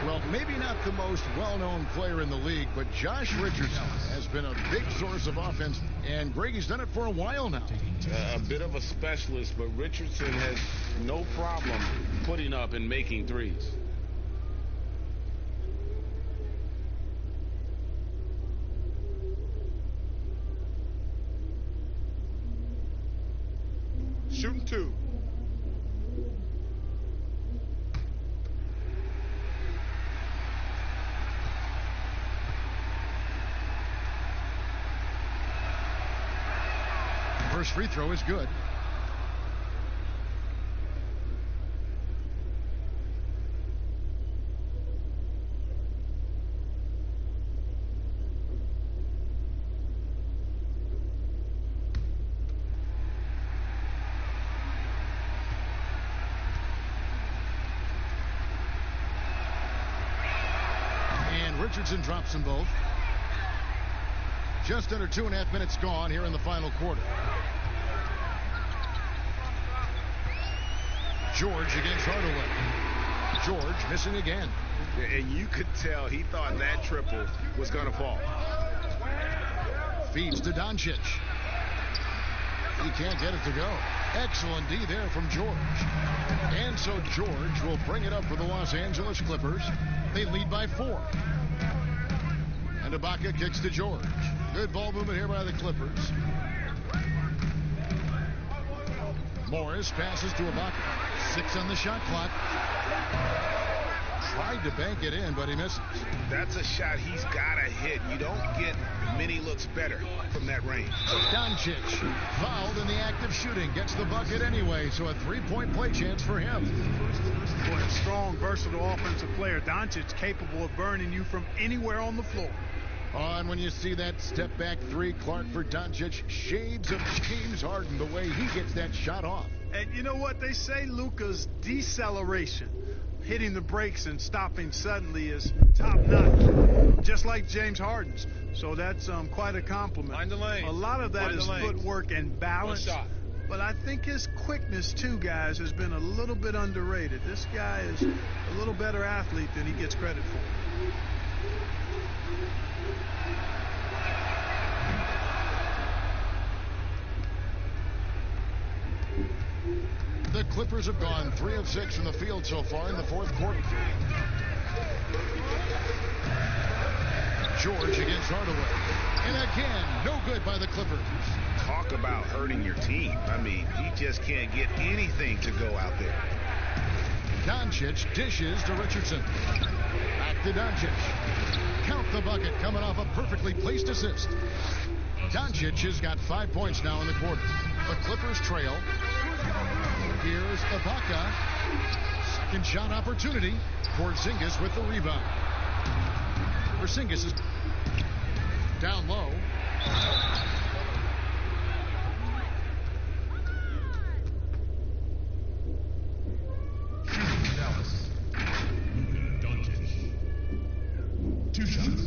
Well, maybe not the most well-known player in the league, but Josh Richardson has been a big source of offense, and Greggy's done it for a while now. A bit of a specialist, but Richardson has no problem putting up and making threes. Shooting 2. First free throw is good. Richardson drops them both. Just under 2.5 minutes gone here in the final quarter. George against Hardaway. George missing again. And you could tell he thought that triple was going to fall. Feeds to Doncic. He can't get it to go. Excellent D there from George. And so George will bring it up for the Los Angeles Clippers. They lead by 4. And Ibaka kicks to George. Good ball movement here by the Clippers. Morris passes to Ibaka. 6 on the shot clock. Tried to bank it in, but he misses. That's a shot he's got to hit. You don't get many looks better from that range. Doncic, fouled in the act of shooting, gets the bucket anyway, so a 3-point play chance for him. Boy, a strong, versatile offensive player. Doncic capable of burning you from anywhere on the floor. And when you see that step back 3, Clark for Doncic, shades of James Harden, the way he gets that shot off. And you know what they say, Luka's deceleration, hitting the brakes and stopping suddenly, is top notch, just like James Harden's. So that's quite a compliment. Mind the lane. A lot of that is footwork and balance. But I think his quickness, too, guys, has been a little bit underrated. This guy is a little better athlete than he gets credit for. The Clippers have gone 3 of 6 from the field so far in the 4th quarter. George against Hardaway. And again, no good by the Clippers. Talk about hurting your team. I mean, he just can't get anything to go out there. Doncic dishes to Richardson. Back to Doncic. Count the bucket coming off a perfectly placed assist. Doncic has got 5 points now in the quarter. The Clippers trail. Here's Ibaka. Second shot opportunity. Porzingis with the rebound. Porzingis is down low. Dallas. Luka Doncic. 2 shots.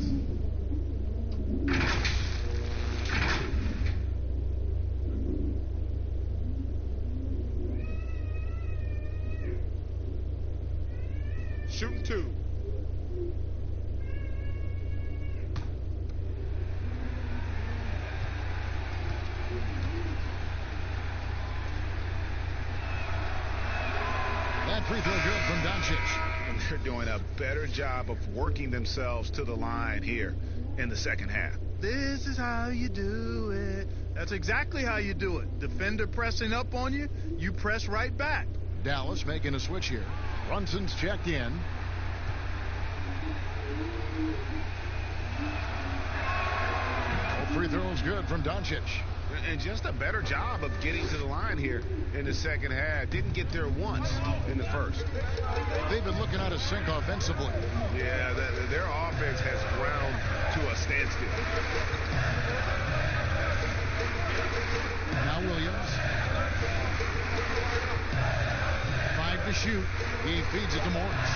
Shooting 2. That free throw good from Doncic. They're doing a better job of working themselves to the line here in the second half. This is how you do it. That's exactly how you do it. Defender pressing up on you, you press right back. Dallas making a switch here. Brunson's checked in. Free throws good from Doncic. And just a better job of getting to the line here in the second half. Didn't get there once in the first. They've been looking out of sync offensively. Yeah, their offense has ground to a standstill. Now Williams. 5 to shoot. He feeds it to Morris.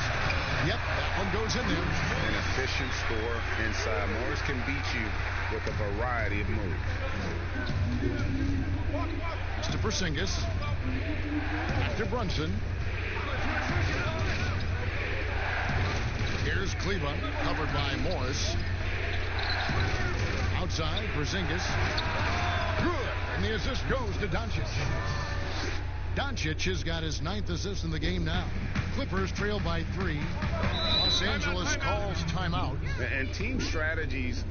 Yep, that one goes in there. An efficient score inside. Morris can beat you with a variety of moves. To Porzingis. Back to Brunson. Here's Kleba, covered by Morris. Outside, Porzingis. Good. And the assist goes to Doncic. Doncic has got his 9th assist in the game now. Clippers trail by 3. Los Angeles calls timeout. And team strategies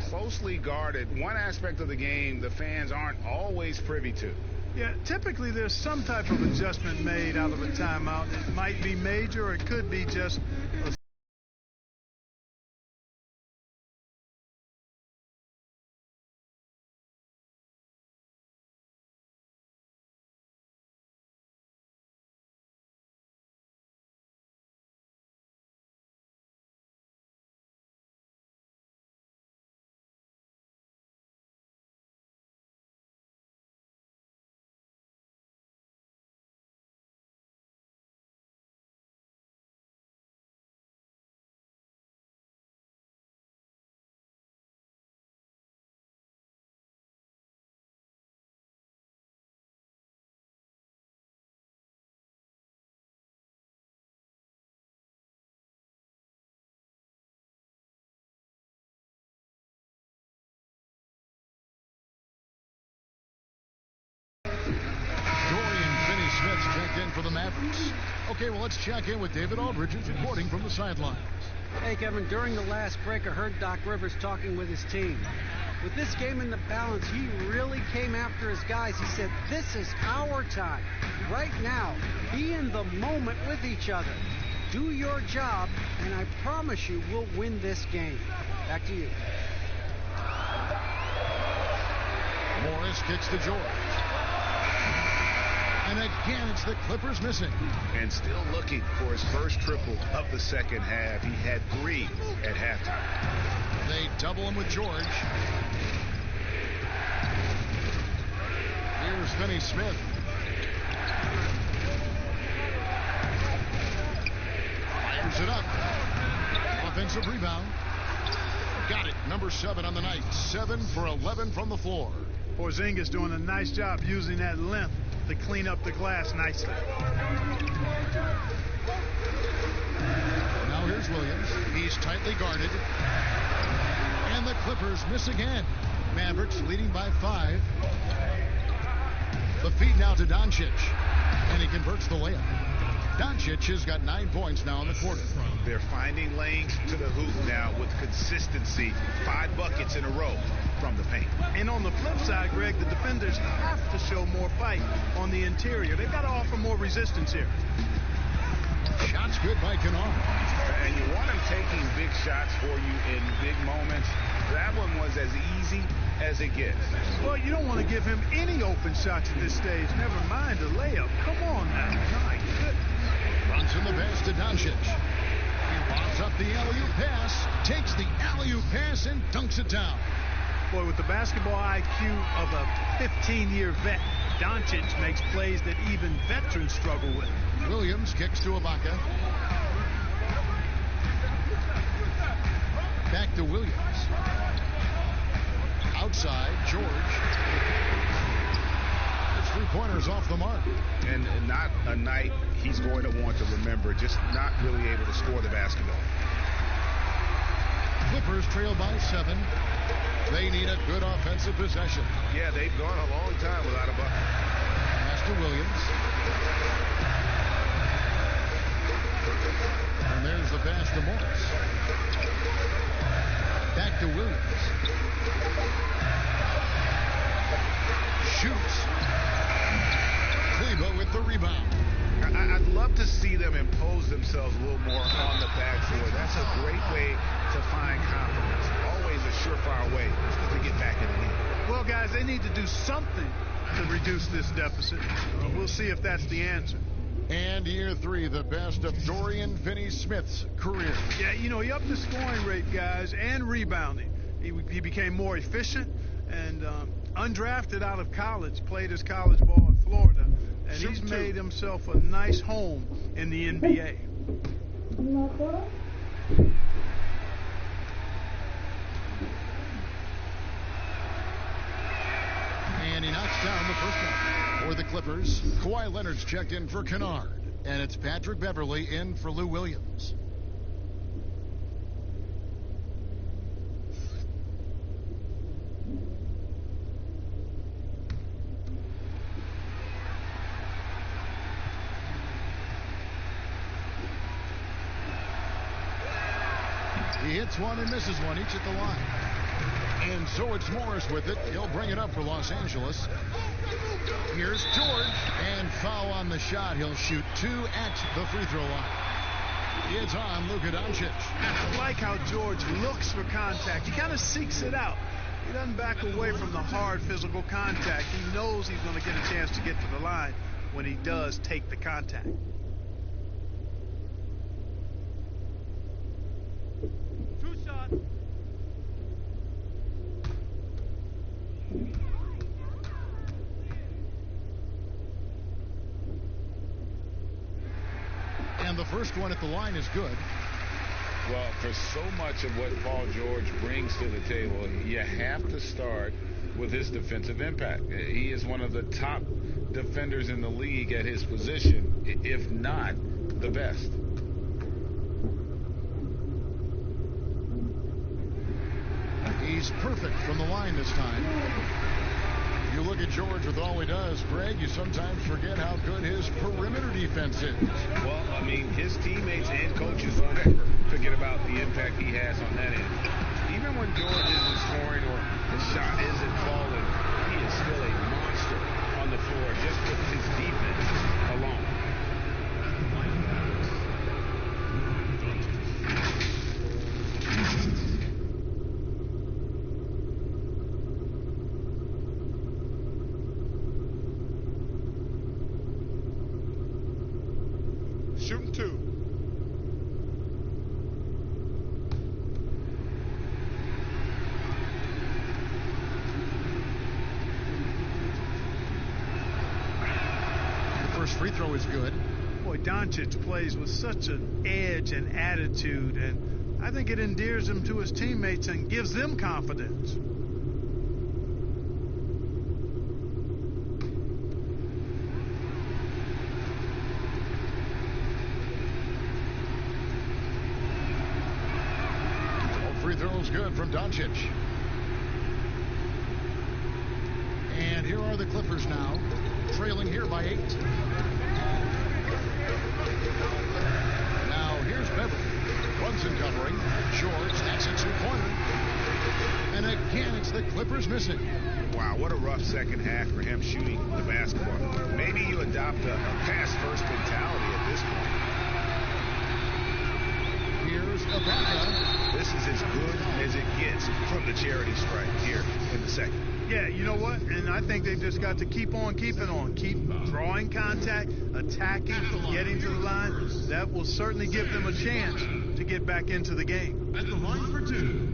closely guarded. One aspect of the game the fans aren't always privy to. Yeah, typically there's some type of adjustment made out of a timeout. It might be major, or it could be just a Checked in for the Mavericks. Okay, well, let's check in with David Aldridge, reporting from the sidelines. Hey, Kevin, during the last break, I heard Doc Rivers talking with his team. With this game in the balance, he really came after his guys. He said, this is our time. Right now, be in the moment with each other. Do your job, and I promise you we'll win this game. Back to you. Morris kicks to George. And again, it's the Clippers missing. And still looking for his first triple of the second half. He had 3 at halftime. They double him with George. Here's Finney-Smith. Fires it up. Offensive rebound. Got it. Number 7 on the night. 7 for 11 from the floor. Porzingis doing a nice job using that length to clean up the glass nicely. Now here's Williams. He's tightly guarded. And the Clippers miss again. Mavericks leading by 5. The feed now to Doncic. And he converts the layup. Doncic has got 9 points now in the quarter. They're finding lanes to the hoop now with consistency. 5 buckets in a row from the paint. And on the flip side, Greg, the defenders have to show more fight on the interior. They've got to offer more resistance here. Shots good by Kennard. And you want him taking big shots for you in big moments. That one was as easy as it gets. Well, you don't want to give him any open shots at this stage. Never mind a layup. Come on now. My goodness. Runs in the pass to Doncic. He lobs up the alley-oop pass, takes the alley-oop pass, and dunks it down. Boy, with the basketball IQ of a 15-year vet, Doncic makes plays that even veterans struggle with. Williams kicks to Ibaka. Back to Williams. Outside, George. His 3-pointers off the mark. And not a night he's going to want to remember, just not really able to score the basketball. Clippers trail by 7. They need a good offensive possession. Yeah, they've gone a long time without a bucket. Pass to Williams. And there's the pass to Morris. Back to Williams. Shoots. Kleba with the rebound. I'd love to see them impose themselves a little more on the backboard. That's a great way to find confidence. Always a surefire way to get back in the game. Well, guys, they need to do something to reduce this deficit. We'll see if that's the answer. And year 3, the best of Dorian Finney-Smith's career. Yeah, you know, he upped the scoring rate, guys, and rebounding. He became more efficient, and undrafted out of college, played his college ball in Florida, and he's made himself a nice home in the NBA. And he knocks down the first one. For the Clippers, Kawhi Leonard's checked in for Kennard, and it's Patrick Beverley in for Lou Williams. He hits one and misses one, each at the line. And so it's Morris with it. He'll bring it up for Los Angeles. Here's George, and foul on the shot. He'll shoot 2 at the free throw line. It's on Luka Doncic. I like how George looks for contact. He kind of seeks it out. He doesn't back away from the hard physical contact. He knows he's going to get a chance to get to the line when he does take the contact. And the first one at the line is good. Well, for so much of what Paul George brings to the table, you have to start with his defensive impact. He is one of the top defenders in the league at his position, if not the best. He's perfect from the line this time. You look at George with all he does, Greg, you sometimes forget how good his perimeter defense is. Well, I mean, his teammates and coaches don't ever forget about the impact he has on that end. Even when George isn't scoring or the shot isn't falling, he is still a monster on the floor just with his defense alone. Shooting 2. The first free throw is good. Boy, Doncic plays with such an edge and attitude, and I think it endears him to his teammates and gives them confidence. Free throw's good from Doncic. And here are the Clippers now, trailing here by 8. Now here's Beverly. Brunson covering. George stacks it to corner. And again, it's the Clippers missing. Wow, what a rough second half for him shooting the basketball. Maybe you adopt a pass-first mentality at this point. Here's Ibaka. This is as good as it gets from the charity strike here in the second. Yeah, you know what? And I think they've just got to keep on keeping on. Keep drawing contact, attacking, getting to the line. That will certainly give them a chance to get back into the game. At the line for 2.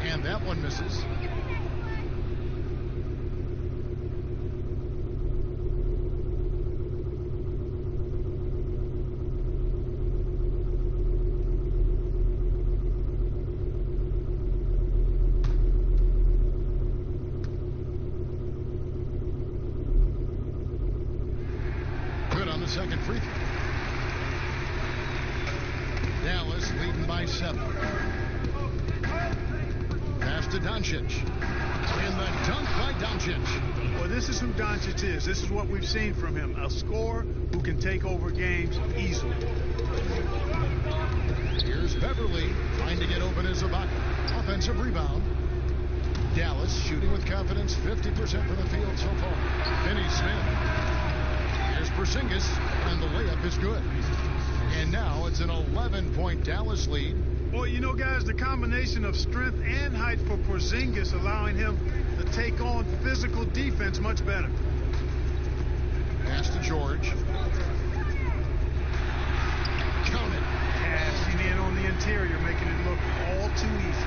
And that one misses. Good on the second free throw. Dallas leading by 7. Pass to Doncic. And the dunk by Doncic. Well, this is who Doncic is. This is what we've seen from him. A scorer who can take over games easily. Here's Beverly trying to get open as Ibaka. Offensive rebound. Dallas shooting with confidence, 50% from the field so far. Finney Smith. Here's Porzingis, and the layup is good. And now it's an 11-point Dallas lead Well, you know, guys, the combination of strength and height for Porzingis allowing him to take on physical defense much better. Pass to George. Count it. Passing in on the interior, making it look all too easy.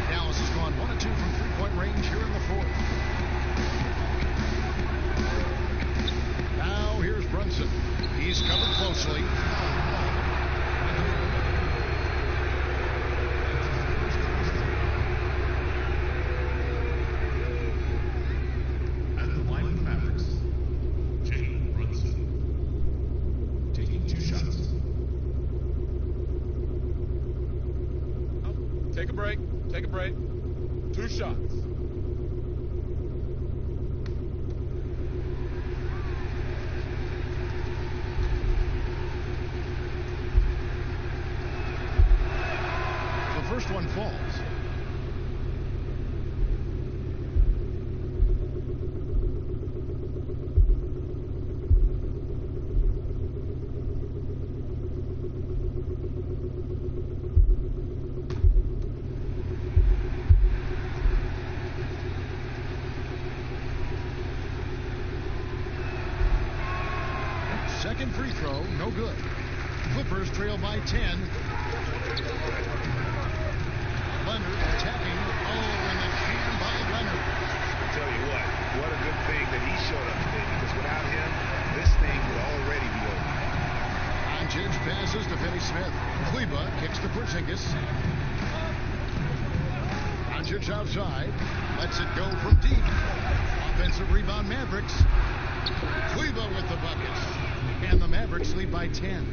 Dallas has gone 1 of 2 from three-point range here in the fourth. Now here's Brunson. He's covered closely. At the line of the Mavericks, Jalen Brunson, taking 2 shots. Take a break. Take a break. 2 shots. The first one falls. Second free throw, no good. Clippers trail by 10. Leonard attacking. Oh, and the jam by Leonard. I tell you what a good thing that he showed up today, because without him, this thing would already be over. Doncic passes to Finney Smith. Kleba kicks to Porzingis. Doncic outside. Lets it go from deep. Offensive rebound, Mavericks. Kleba with the bucket. And the Mavericks lead by 10.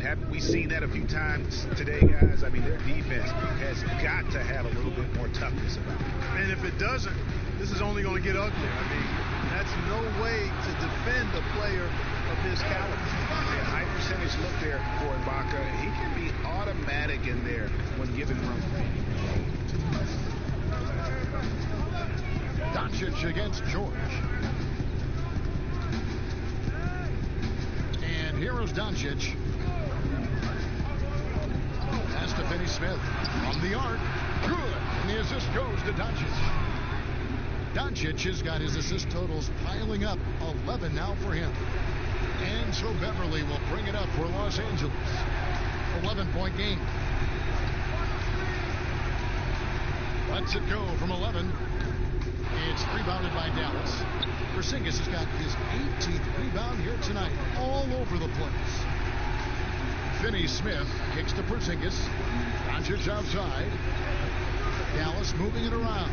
Haven't we seen that a few times today, guys? I mean, their defense has got to have a little bit more toughness about it. And if it doesn't, this is only going to get ugly. I mean, that's no way to defend a player of his caliber. Yeah, high percentage look there for Ibaka. He can be automatic in there when given room. Doncic against George. And here is Doncic. Pass to Finney Smith. From the arc. Good. And the assist goes to Doncic. Doncic has got his assist totals piling up. 11 now for him. And so Beverly will bring it up for Los Angeles. 11-point game. Lets it go from 11. It's rebounded by Dallas. Porzingis has got his 18th rebound here tonight. All over the place. Finney Smith kicks to Porzingis. Doncic outside. Dallas moving it around.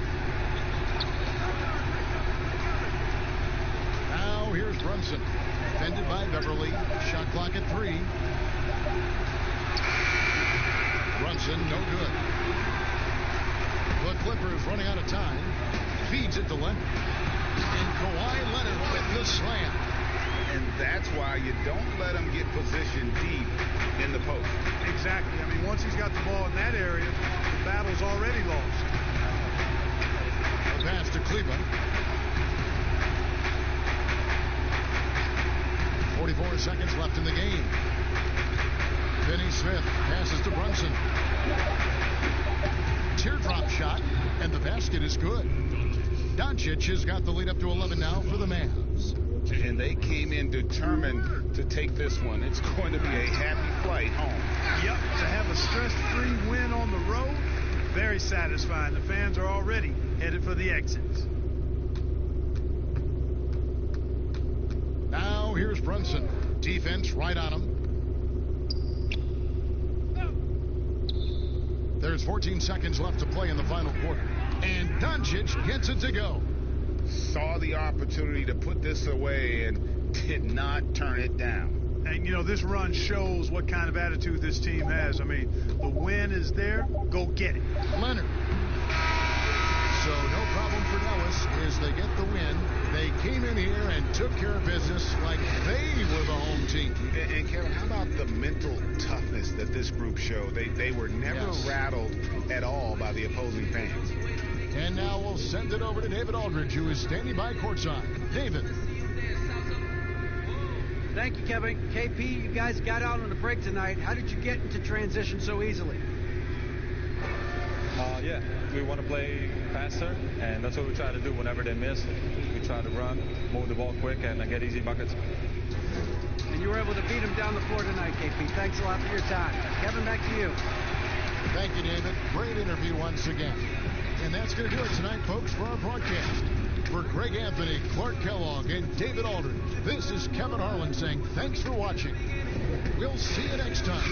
Now here's Brunson. Defended by Beverly. Shot clock at 3. Brunson, no good. The Clippers running out of time. Feeds it to Leonard. And Kawhi Leonard with the slam. And that's why you don't let him get positioned deep in the post. Exactly. I mean, once he's got the ball in that area, the battle's already lost. A pass to Kleba. 44 seconds left in the game. Finney Smith passes to Brunson. Teardrop shot, and the basket is good. Doncic has got the lead up to 11 now for the Mavs. And they came in determined to take this one. It's going to be a happy flight home. Yep, to have a stress-free win on the road, very satisfying. The fans are already headed for the exits. Now here's Brunson. Defense right on him. There's 14 seconds left to play in the final quarter. And Doncic gets it to go. Saw the opportunity to put this away and did not turn it down. And, you know, this run shows what kind of attitude this team has. I mean, the win is there. Go get it. Leonard. So no problem for Dallas as they get the win. They came in here and took care of business like they were the home team. And Kevin, how about the mental toughness that this group showed? They were never rattled at all by the opposing fans. And now we'll send it over to David Aldridge, who is standing by courtside. David. Thank you, Kevin. KP, you guys got out on the break tonight. How did you get into transition so easily? Yeah, we want to play faster, and that's what we try to do whenever they miss. We try to run, move the ball quick, and get easy buckets. And you were able to beat him down the floor tonight, KP. Thanks a lot for your time. Kevin, back to you. Thank you, David. Great interview once again. And that's going to do it tonight, folks, for our broadcast. For Greg Anthony, Clark Kellogg, and David Aldridge, this is Kevin Harlan saying thanks for watching. We'll see you next time.